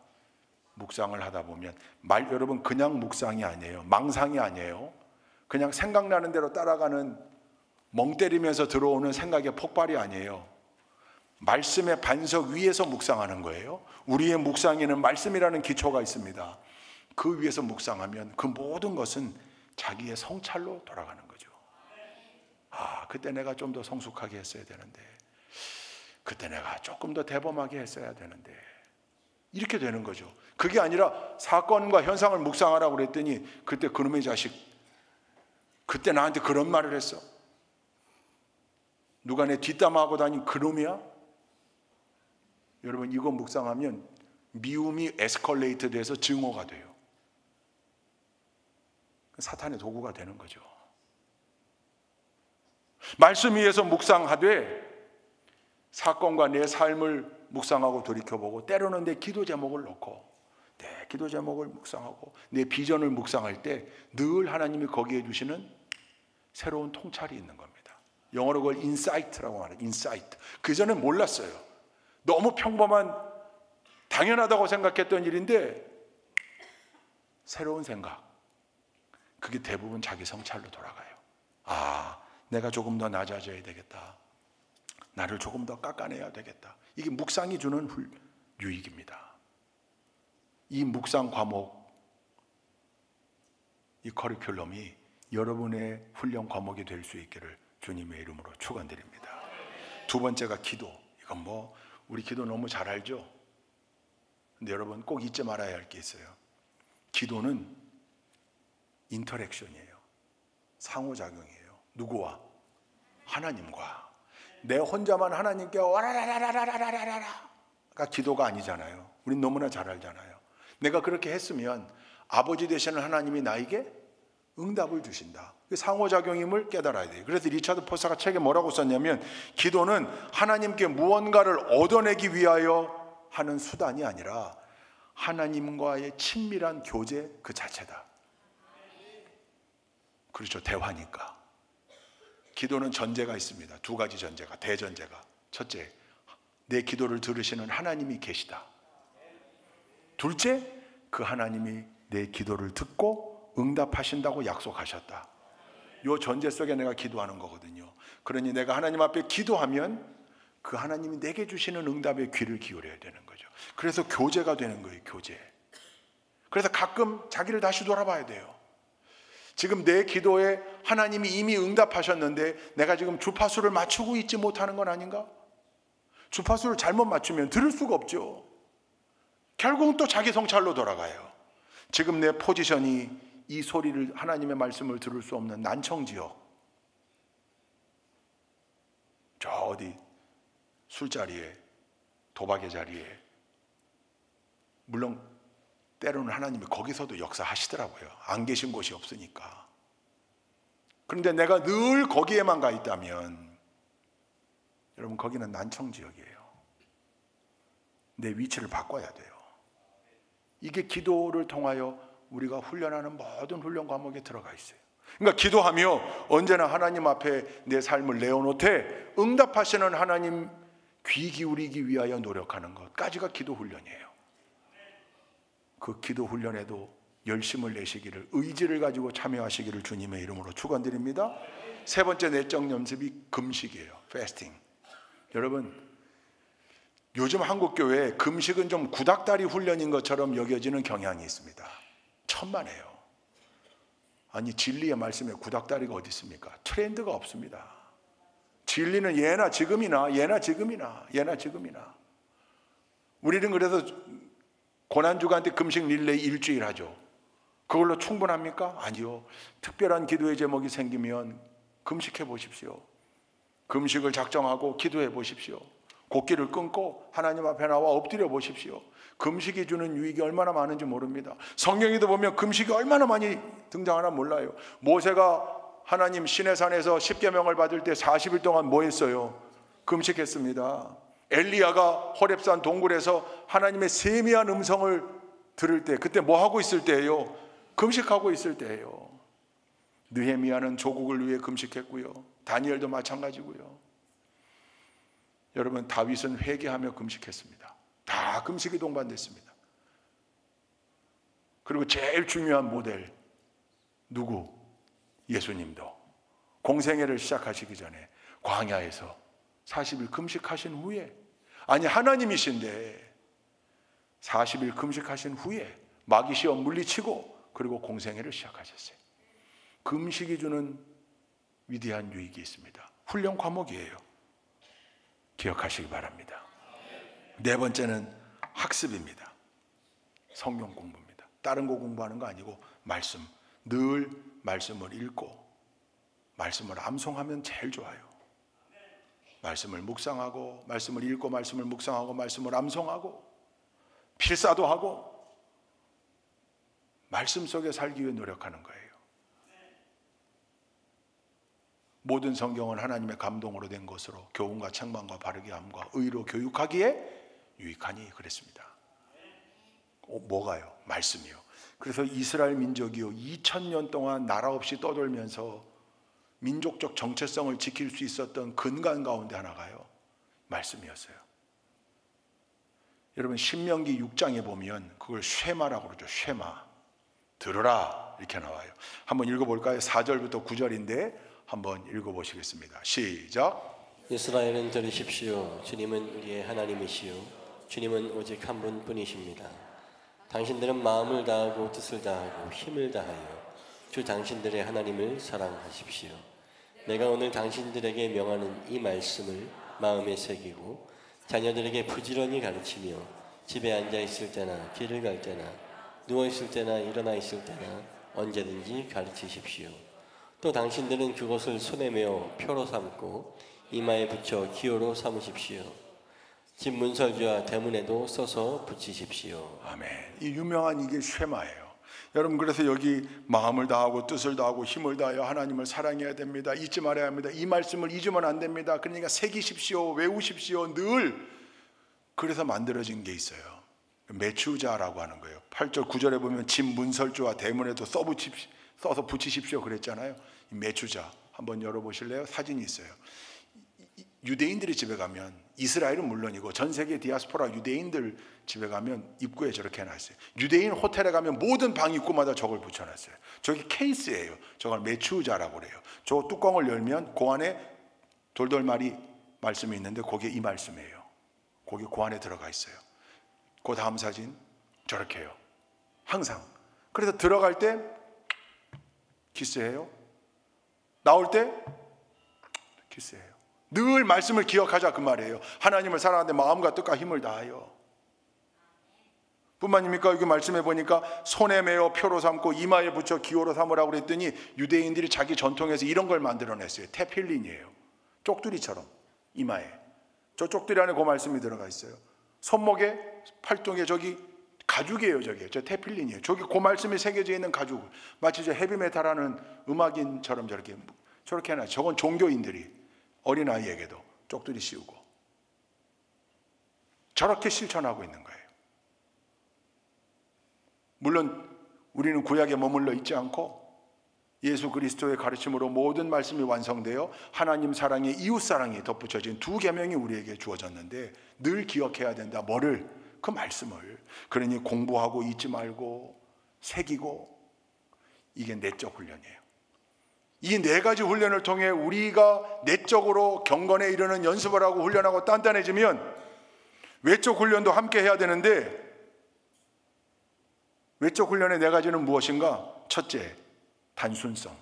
묵상을 하다 보면, 여러분, 그냥 묵상이 아니에요. 망상이 아니에요. 그냥 생각나는 대로 따라가는, 멍 때리면서 들어오는 생각의 폭발이 아니에요. 말씀의 반석 위에서 묵상하는 거예요. 우리의 묵상에는 말씀이라는 기초가 있습니다. 그 위에서 묵상하면 그 모든 것은 자기의 성찰로 돌아가는 거죠. 아, 그때 내가 좀 더 성숙하게 했어야 되는데, 그때 내가 조금 더 대범하게 했어야 되는데, 이렇게 되는 거죠. 그게 아니라 사건과 현상을 묵상하라고 그랬더니, 그때 그놈의 자식, 그때 나한테 그런 말을 했어. 누가 내 뒷담화하고 다닌 그놈이야? 여러분, 이거 묵상하면 미움이 에스컬레이트 돼서 증오가 돼요. 사탄의 도구가 되는 거죠. 말씀 위에서 묵상하되 사건과 내 삶을 묵상하고 돌이켜보고, 때로는 내 기도 제목을 놓고 내 기도 제목을 묵상하고 내 비전을 묵상할 때 늘 하나님이 거기에 주시는 새로운 통찰이 있는 겁니다. 영어로 그걸 인사이트라고 말해요. 인사이트. 그전엔 몰랐어요. 너무 평범한, 당연하다고 생각했던 일인데 새로운 생각, 그게 대부분 자기 성찰로 돌아가요. 아, 내가 조금 더 낮아져야 되겠다. 나를 조금 더 깎아내야 되겠다. 이게 묵상이 주는 유익입니다. 이 묵상 과목, 이 커리큘럼이 여러분의 훈련 과목이 될 수 있기를 주님의 이름으로 축원드립니다. 두 번째가 기도. 이건 뭐 우리 기도 너무 잘 알죠? 근데 여러분 꼭 잊지 말아야 할 게 있어요. 기도는 인터랙션이에요. 상호작용이에요. 누구와? 하나님과. 내 혼자만 하나님께 와라라라라라라라가 기도가 아니잖아요. 우린 너무나 잘 알잖아요. 내가 그렇게 했으면 아버지 되시는 하나님이 나에게 응답을 주신다. 상호작용임을 깨달아야 돼요. 그래서 리차드 포사가 책에 뭐라고 썼냐면, 기도는 하나님께 무언가를 얻어내기 위하여 하는 수단이 아니라 하나님과의 친밀한 교제 그 자체다. 그렇죠. 대화니까. 기도는 전제가 있습니다. 두 가지 전제가, 대전제가. 첫째, 내 기도를 들으시는 하나님이 계시다. 둘째, 그 하나님이 내 기도를 듣고 응답하신다고 약속하셨다. 요 전제 속에 내가 기도하는 거거든요. 그러니 내가 하나님 앞에 기도하면 그 하나님이 내게 주시는 응답에 귀를 기울여야 되는 거죠. 그래서 교제가 되는 거예요. 교제. 그래서 가끔 자기를 다시 돌아봐야 돼요. 지금 내 기도에 하나님이 이미 응답하셨는데 내가 지금 주파수를 맞추고 있지 못하는 건 아닌가? 주파수를 잘못 맞추면 들을 수가 없죠. 결국은 또 자기 성찰로 돌아가요. 지금 내 포지션이 이 소리를, 하나님의 말씀을 들을 수 없는 난청지역, 저 어디 술자리에, 도박의 자리에, 물론 때로는 하나님이 거기서도 역사하시더라고요. 안 계신 곳이 없으니까. 그런데 내가 늘 거기에만 가 있다면 여러분, 거기는 난청지역이에요. 내 위치를 바꿔야 돼요. 이게 기도를 통하여 우리가 훈련하는 모든 훈련 과목에 들어가 있어요. 그러니까 기도하며 언제나 하나님 앞에 내 삶을 내어놓되 응답하시는 하나님 귀 기울이기 위하여 노력하는 것까지가 기도 훈련이에요. 그 기도 훈련에도 열심을 내시기를, 의지를 가지고 참여하시기를 주님의 이름으로 축원드립니다. 세 번째 내적 연습이 금식이에요. 패스팅. 여러분, 요즘 한국교회에 금식은 좀 구닥다리 훈련인 것처럼 여겨지는 경향이 있습니다. 천만에요. 아니, 진리의 말씀에 구닥다리가 어디 있습니까? 트렌드가 없습니다. 진리는 예나 지금이나, 예나 지금이나, 예나 지금이나. 우리는 그래서 고난주간 때 금식 릴레이 일주일 하죠. 그걸로 충분합니까? 아니요. 특별한 기도의 제목이 생기면 금식해 보십시오. 금식을 작정하고 기도해 보십시오. 곡기를 끊고 하나님 앞에 나와 엎드려 보십시오. 금식이 주는 유익이 얼마나 많은지 모릅니다. 성경에도 보면 금식이 얼마나 많이 등장하나 몰라요. 모세가 하나님 시내산에서 10계명을 받을 때 40일 동안 뭐 했어요? 금식했습니다. 엘리야가 호렙산 동굴에서 하나님의 세미한 음성을 들을 때, 그때 뭐 하고 있을 때예요? 금식하고 있을 때예요. 느헤미야는 조국을 위해 금식했고요. 다니엘도 마찬가지고요. 여러분, 다윗은 회개하며 금식했습니다. 다 금식이 동반됐습니다. 그리고 제일 중요한 모델 누구? 예수님도 공생애를 시작하시기 전에 광야에서 40일 금식하신 후에, 아니 하나님이신데 40일 금식하신 후에 마귀 시험 물리치고 그리고 공생애를 시작하셨어요. 금식이 주는 위대한 유익이 있습니다. 훈련 과목이에요. 기억하시기 바랍니다. 네 번째는 학습입니다. 성경 공부입니다. 다른 거 공부하는 거 아니고 말씀, 늘 말씀을 읽고 말씀을 암송하면 제일 좋아요. 말씀을 묵상하고 말씀을 읽고 말씀을 묵상하고 말씀을 암송하고 필사도 하고 말씀 속에 살기 위해 노력하는 거예요. 모든 성경은 하나님의 감동으로 된 것으로 교훈과 책망과 바르게 함과 의로 교육하기에 유익하니 그랬습니다. 뭐가요? 말씀이요. 그래서 이스라엘 민족이요 2000년 동안 나라 없이 떠돌면서 민족적 정체성을 지킬 수 있었던 근간 가운데 하나가요 말씀이었어요. 여러분, 신명기 6장에 보면 그걸 쉐마라고 그러죠. 쉐마, 들으라 이렇게 나와요. 한번 읽어볼까요? 4절부터 9절인데 한번 읽어보시겠습니다. 시작.
이스라엘은 들으십시오. 주님은 우리의 하나님이시요 주님은 오직 한 분뿐이십니다. 당신들은 마음을 다하고 뜻을 다하고 힘을 다하여 주 당신들의 하나님을 사랑하십시오. 내가 오늘 당신들에게 명하는 이 말씀을 마음에 새기고 자녀들에게 부지런히 가르치며 집에 앉아 있을 때나 길을 갈 때나 누워 있을 때나 일어나 있을 때나 언제든지 가르치십시오. 또 당신들은 그것을 손에 메어 표로 삼고 이마에 붙여 기호로 삼으십시오. 집 문설주와 대문에도 써서 붙이십시오.
아멘. 이 유명한 이게 쉐마예요. 여러분, 그래서 여기 마음을 다하고 뜻을 다하고 힘을 다하여 하나님을 사랑해야 됩니다. 잊지 말아야 합니다. 이 말씀을 잊으면 안 됩니다. 그러니까 새기십시오. 외우십시오. 늘. 그래서 만들어진 게 있어요. 매추자라고 하는 거예요. 8절 9절에 보면 집 문설주와 대문에도 써서 붙이십시오 그랬잖아요. 매추자 한번 열어보실래요? 사진이 있어요. 유대인들의 집에 가면 이스라엘은 물론이고 전 세계 디아스포라 유대인들 집에 가면 입구에 저렇게 해놨어요. 유대인 호텔에 가면 모든 방 입구마다 저걸 붙여놨어요. 저기 케이스예요. 저걸 메추자라고 그래요. 저 뚜껑을 열면 그 안에 돌돌말이 말씀이 있는데 그게 이 말씀이에요. 거기 그 안에 들어가 있어요. 그 다음 사진 저렇게 해요. 항상. 그래서 들어갈 때 키스해요. 나올 때 키스해요. 늘 말씀을 기억하자 그 말이에요. 하나님을 사랑하는데 마음과 뜻과 힘을 다하여. 뿐만 아닙니까? 여기 말씀해 보니까 손에 메어 표로 삼고 이마에 붙여 기호로 삼으라고 그랬더니 유대인들이 자기 전통에서 이런 걸 만들어냈어요. 테필린이에요. 쪽두리처럼 이마에. 저 쪽두리 안에 그 말씀이 들어가 있어요. 손목에 팔뚝에 저기 가죽이에요. 저게 저 테필린이에요. 저기 그 말씀이 새겨져 있는 가죽. 마치 저 헤비메탈하는 음악인처럼 저렇게 해놔. 저건 종교인들이 어린아이에게도 쪽두리 씌우고 저렇게 실천하고 있는 거예요. 물론 우리는 구약에 머물러 있지 않고 예수 그리스도의 가르침으로 모든 말씀이 완성되어 하나님 사랑에 이웃 사랑이 덧붙여진 두 계명이 우리에게 주어졌는데 늘 기억해야 된다. 뭐를? 그 말씀을. 그러니 공부하고 잊지 말고 새기고. 이게 내적 훈련이에요. 이 네 가지 훈련을 통해 우리가 내적으로 경건에 이르는 연습을 하고 훈련하고 단단해지면 외적 훈련도 함께 해야 되는데, 외적 훈련의 네 가지는 무엇인가? 첫째, 단순성,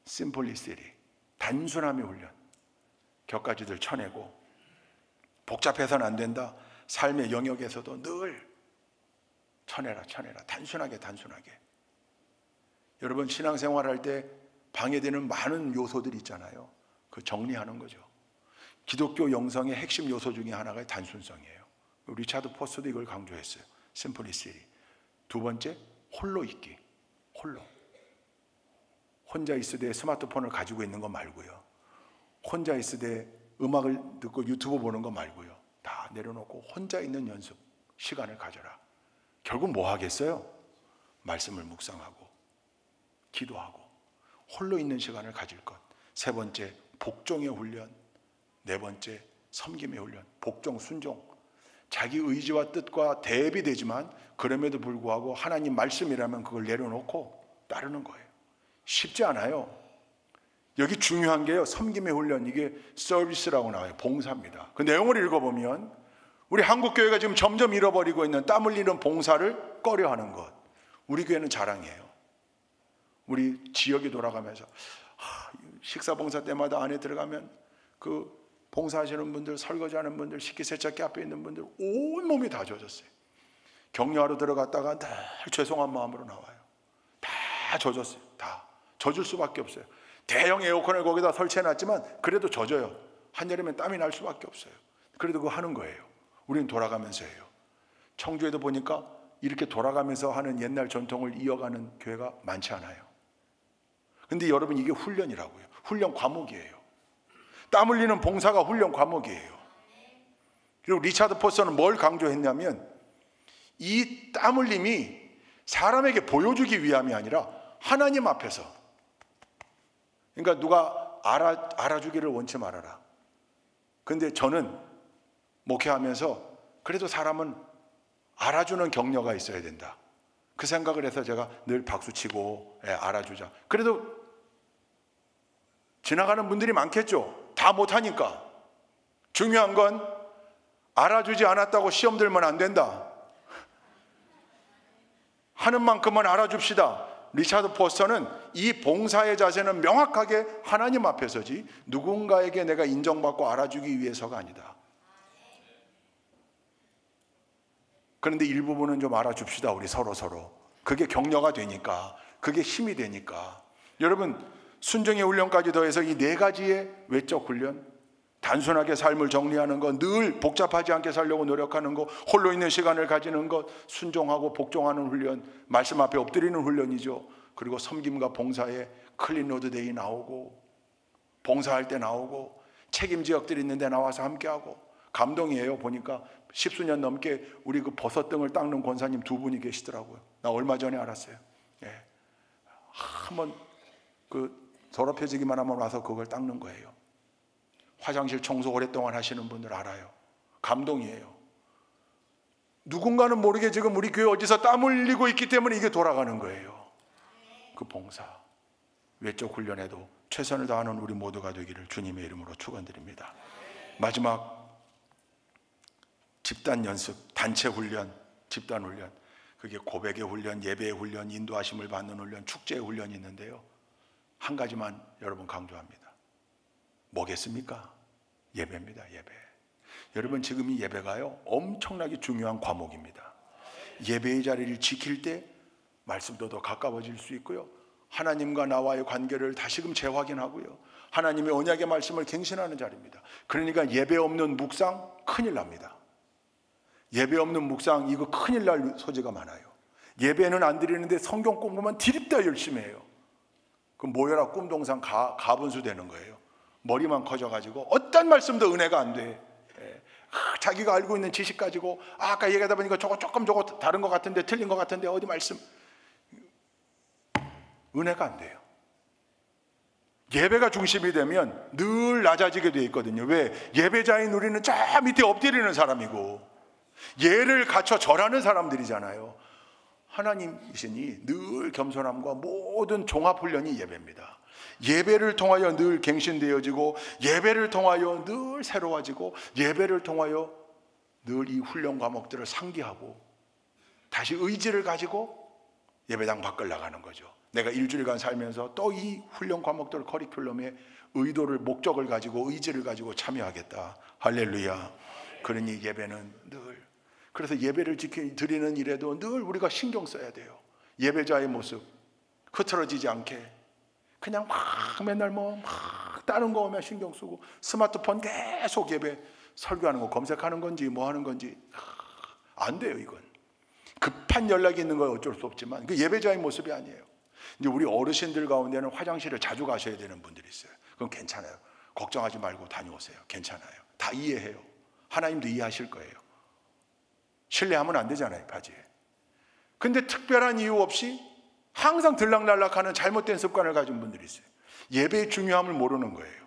simplicity, 단순함의 훈련. 격가지들 쳐내고 복잡해서는 안 된다. 삶의 영역에서도 늘 쳐내라, 단순하게. 여러분, 신앙생활할 때 방해되는 많은 요소들이 있잖아요. 그 정리하는 거죠. 기독교 영성의 핵심 요소 중에 하나가 단순성이에요. 리차드 포스도 이걸 강조했어요. simplicity. 두 번째, 홀로 있기. 혼자 있으되 스마트폰을 가지고 있는 거 말고요. 혼자 있으되 음악을 듣고 유튜브 보는 거 말고요. 다 내려놓고 혼자 있는 연습 시간을 가져라. 결국 뭐 하겠어요? 말씀을 묵상하고 기도하고 홀로 있는 시간을 가질 것. 세 번째, 복종의 훈련. 네 번째, 섬김의 훈련. 복종, 순종. 자기 의지와 뜻과 대비되지만 그럼에도 불구하고 하나님 말씀이라면 그걸 내려놓고 따르는 거예요. 쉽지 않아요. 여기 중요한 게요, 섬김의 훈련. 이게 서비스라고 나와요. 봉사입니다. 그 내용을 읽어보면 우리 한국교회가 지금 점점 잃어버리고 있는 땀 흘리는 봉사를 꺼려하는 것. 우리 교회는 자랑이에요. 우리 지역에 돌아가면서 식사 봉사 때마다 안에 들어가면 그 봉사하시는 분들, 설거지하는 분들, 식기세척기 앞에 있는 분들 온몸이 다 젖었어요. 격려하러 들어갔다가 늘 죄송한 마음으로 나와요. 다 젖었어요. 다 젖을 수밖에 없어요. 대형 에어컨을 거기다 설치해놨지만 그래도 젖어요. 한여름엔 땀이 날 수밖에 없어요. 그래도 그거 하는 거예요. 우리는 돌아가면서 해요. 청주에도 보니까 이렇게 돌아가면서 하는 옛날 전통을 이어가는 교회가 많지 않아요. 근데 여러분, 이게 훈련이라고요. 훈련 과목이에요. 땀 흘리는 봉사가 훈련 과목이에요. 그리고 리차드 포스는 뭘 강조했냐면 이 땀 흘림이 사람에게 보여주기 위함이 아니라 하나님 앞에서, 그러니까 누가 알아주기를 원치 말아라. 근데 저는 목회하면서 그래도 사람은 알아주는 격려가 있어야 된다. 그 생각을 해서 제가 늘 박수치고 알아주자. 그래도 지나가는 분들이 많겠죠. 다 못하니까. 중요한 건 알아주지 않았다고 시험 들면 안 된다. 하는 만큼은 알아줍시다. 리차드 포스터는 이 봉사의 자세는 명확하게 하나님 앞에서지 누군가에게 내가 인정받고 알아주기 위해서가 아니다. 그런데 일부분은 좀 알아줍시다. 우리 서로. 그게 격려가 되니까, 그게 힘이 되니까. 여러분, 순종의 훈련까지 더해서 이 네 가지의 외적 훈련, 단순하게 삶을 정리하는 것, 늘 복잡하지 않게 살려고 노력하는 것, 홀로 있는 시간을 가지는 것, 순종하고 복종하는 훈련, 말씀 앞에 엎드리는 훈련이죠. 그리고 섬김과 봉사에 클린 로드 데이 나오고, 봉사할 때 나오고, 책임 지역들이 있는데 나와서 함께하고. 감동이에요. 보니까 10수년 넘게 우리 그 버섯등을 닦는 권사님 두 분이 계시더라고요. 나 얼마 전에 알았어요. 한번 그 더럽혀지기만 하면 와서 그걸 닦는 거예요. 화장실 청소 오랫동안 하시는 분들 알아요. 감동이에요. 누군가는 모르게 지금 우리 교회 어디서 땀 흘리고 있기 때문에 이게 돌아가는 거예요. 그 봉사, 외적 훈련에도 최선을 다하는 우리 모두가 되기를 주님의 이름으로 축원드립니다. 마지막 집단 연습, 단체 훈련, 집단 훈련. 그게 고백의 훈련, 예배의 훈련, 인도하심을 받는 훈련, 축제의 훈련이 있는데요. 한 가지만 여러분 강조합니다. 뭐겠습니까? 예배입니다. 예배. 여러분 지금 이 예배가요 엄청나게 중요한 과목입니다. 예배의 자리를 지킬 때 말씀도 더 가까워질 수 있고요, 하나님과 나와의 관계를 다시금 재확인하고요, 하나님의 언약의 말씀을 갱신하는 자리입니다. 그러니까 예배 없는 묵상 큰일 납니다. 예배 없는 묵상 이거 큰일 날 소지가 많아요. 예배는 안 드리는데 성경 공부만 디립다 열심히 해요. 그럼 모여라 꿈동산 가분수 되는 거예요. 머리만 커져가지고 어떤 말씀도 은혜가 안 돼. 자기가 알고 있는 지식 가지고 아까 얘기하다 보니까 저거 다른 것 같은데 틀린 것 같은데 어디 말씀, 은혜가 안 돼요. 예배가 중심이 되면 늘 낮아지게 되어 있거든요. 왜? 예배자인 우리는 저 밑에 엎드리는 사람이고 예를 갖춰 절하는 사람들이잖아요. 하나님이시니 늘 겸손함과 모든 종합훈련이 예배입니다. 예배를 통하여 늘 갱신되어지고, 예배를 통하여 늘 새로워지고, 예배를 통하여 늘 이 훈련 과목들을 상기하고 다시 의지를 가지고 예배당 밖을 나가는 거죠. 내가 일주일간 살면서 또 이 훈련 과목들 커리큘럼의 의도를, 목적을 가지고 의지를 가지고 참여하겠다. 할렐루야. 그러니 예배는 늘, 그래서 예배를 드리는 일에도 늘 우리가 신경 써야 돼요. 예배자의 모습 흐트러지지 않게 그냥 막 맨날 막 다른 거 오면 신경 쓰고 스마트폰 계속 예배 설교하는 거 검색하는 건지 뭐 하는 건지 안 돼요. 이건 급한 연락이 있는 건 어쩔 수 없지만 그 예배자의 모습이 아니에요. 이제 우리 어르신들 가운데는 화장실을 자주 가셔야 되는 분들이 있어요. 그건 괜찮아요. 걱정하지 말고 다녀오세요. 괜찮아요. 다 이해해요. 하나님도 이해하실 거예요. 신뢰하면 안 되잖아요, 바지에. 근데 특별한 이유 없이 항상 들락날락하는 잘못된 습관을 가진 분들이 있어요. 예배의 중요함을 모르는 거예요.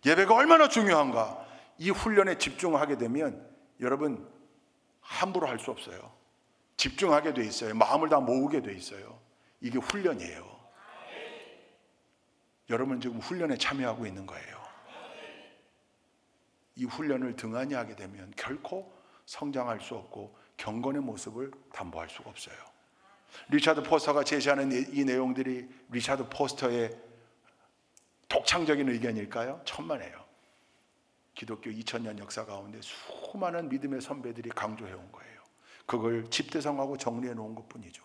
예배가 얼마나 중요한가. 이 훈련에 집중하게 되면 여러분 함부로 할 수 없어요. 집중하게 돼 있어요. 마음을 다 모으게 돼 있어요. 이게 훈련이에요. 여러분 지금 훈련에 참여하고 있는 거예요. 이 훈련을 등한히 하게 되면 결코 성장할 수 없고 경건의 모습을 담보할 수가 없어요. 리차드 포스터가 제시하는 이 내용들이 리차드 포스터의 독창적인 의견일까요? 천만에요. 기독교 2000년 역사 가운데 수많은 믿음의 선배들이 강조해 온 거예요. 그걸 집대성하고 정리해 놓은 것뿐이죠.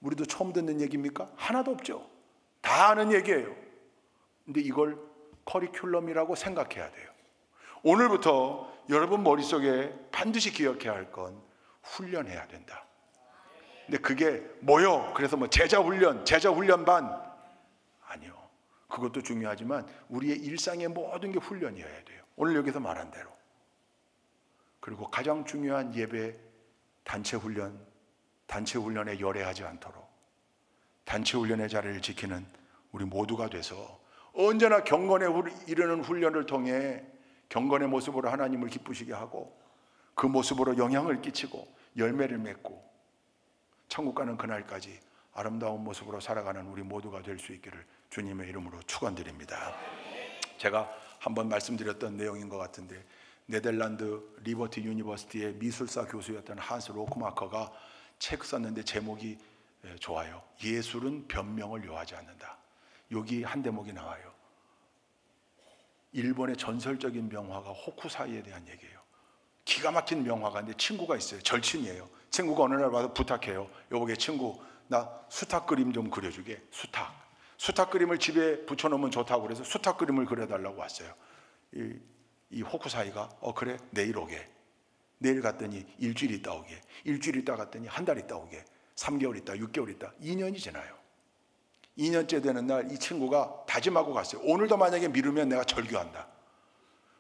우리도 처음 듣는 얘기입니까? 하나도 없죠. 다 아는 얘기예요. 근데 이걸 커리큘럼이라고 생각해야 돼요. 오늘부터 여러분 머릿속에 반드시 기억해야 할 건 훈련해야 된다. 근데 그게 뭐요? 그래서 뭐 제자 훈련반 아니요. 그것도 중요하지만 우리의 일상의 모든 게 훈련이어야 돼요. 오늘 여기서 말한 대로. 그리고 가장 중요한 예배 단체 훈련에 열애하지 않도록 단체 훈련의 자리를 지키는 우리 모두가 돼서 언제나 경건에 이르는 훈련을 통해 경건의 모습으로 하나님을 기쁘시게 하고 그 모습으로 영향을 끼치고 열매를 맺고 천국 가는 그날까지 아름다운 모습으로 살아가는 우리 모두가 될 수 있기를 주님의 이름으로 축원드립니다. 제가 한번 말씀드렸던 내용인 것 같은데 네덜란드 리버티 유니버시티의 미술사 교수였던 한스 로크마커가 책 썼는데 제목이 좋아요. 예술은 변명을 요하지 않는다. 여기 한 대목이 나와요. 일본의 전설적인 명화가 호쿠사이에 대한 얘기예요. 기가 막힌 명화가인데 친구가 있어요. 절친이에요. 친구가 어느 날 와서 부탁해요. 여보게 친구 나 수탉 그림 좀 그려주게. 수탉 그림을 집에 붙여놓으면 좋다고 그래서 수탉 그림을 그려달라고 왔어요. 이 호쿠사이가 그래 내일 오게. 내일 갔더니 일주일 있다 오게. 일주일 있다 갔더니 한 달 있다 오게. 3개월 있다 6개월 있다 2년이 지나요. 2년째 되는 날 이 친구가 다짐하고 갔어요. 오늘도 만약에 미루면 내가 절교한다.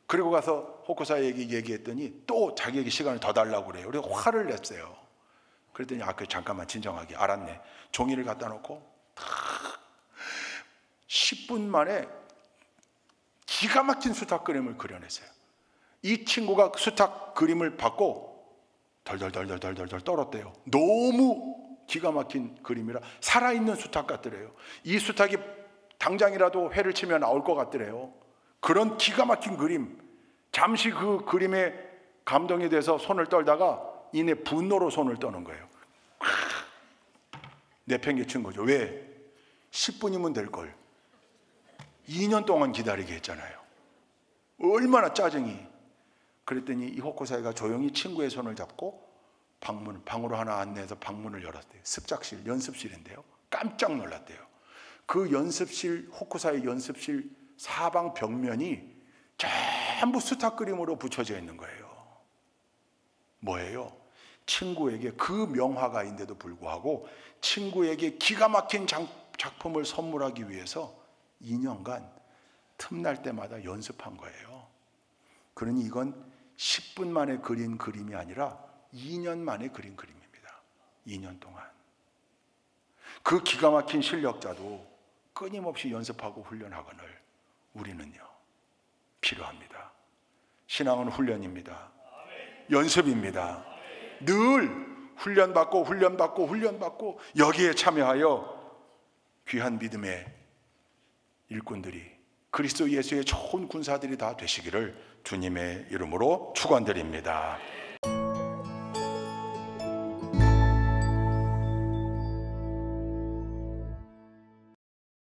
그리고 가서 호쿠사이에게 얘기했더니 또 자기에게 시간을 더 달라고 그래요. 그래서 화를 냈어요. 그랬더니 잠깐만 진정하게. 알았네. 종이를 갖다 놓고 10분 만에 기가 막힌 수탉 그림을 그려냈어요. 이 친구가 수탉 그림을 받고 덜덜덜덜덜덜 떨었대요. 너무 기가 막힌 그림이라 살아있는 수탉 같더래요. 이 수탉이 당장이라도 회를 치면 나올 것 같더래요. 그런 기가 막힌 그림. 잠시 그 그림에 감동이 돼서 손을 떨다가 이내 분노로 손을 떠는 거예요. 내팽개친 거죠. 왜? 10분이면 될걸 2년 동안 기다리게 했잖아요. 얼마나 짜증이. 그랬더니 이 호쿠사이가 조용히 친구의 손을 잡고 방으로 하나 안내해서 방문을 열었대요. 습작실, 연습실인데요. 깜짝 놀랐대요. 그 연습실, 호쿠사이 연습실 사방 벽면이 전부 수탉 그림으로 붙여져 있는 거예요. 뭐예요? 친구에게 그 명화가인데도 불구하고 친구에게 기가 막힌 작품을 선물하기 위해서 2년간 틈날 때마다 연습한 거예요. 그러니 이건 10분 만에 그린 그림이 아니라 2년 만에 그린 그림입니다. 2년 동안. 그 기가 막힌 실력자도 끊임없이 연습하고 훈련하거늘 우리는요 필요합니다. 신앙은 훈련입니다. 연습입니다. 늘 훈련받고 여기에 참여하여 귀한 믿음의 일꾼들이 그리스도 예수의 좋은 군사들이 다 되시기를 주님의 이름으로 축원드립니다.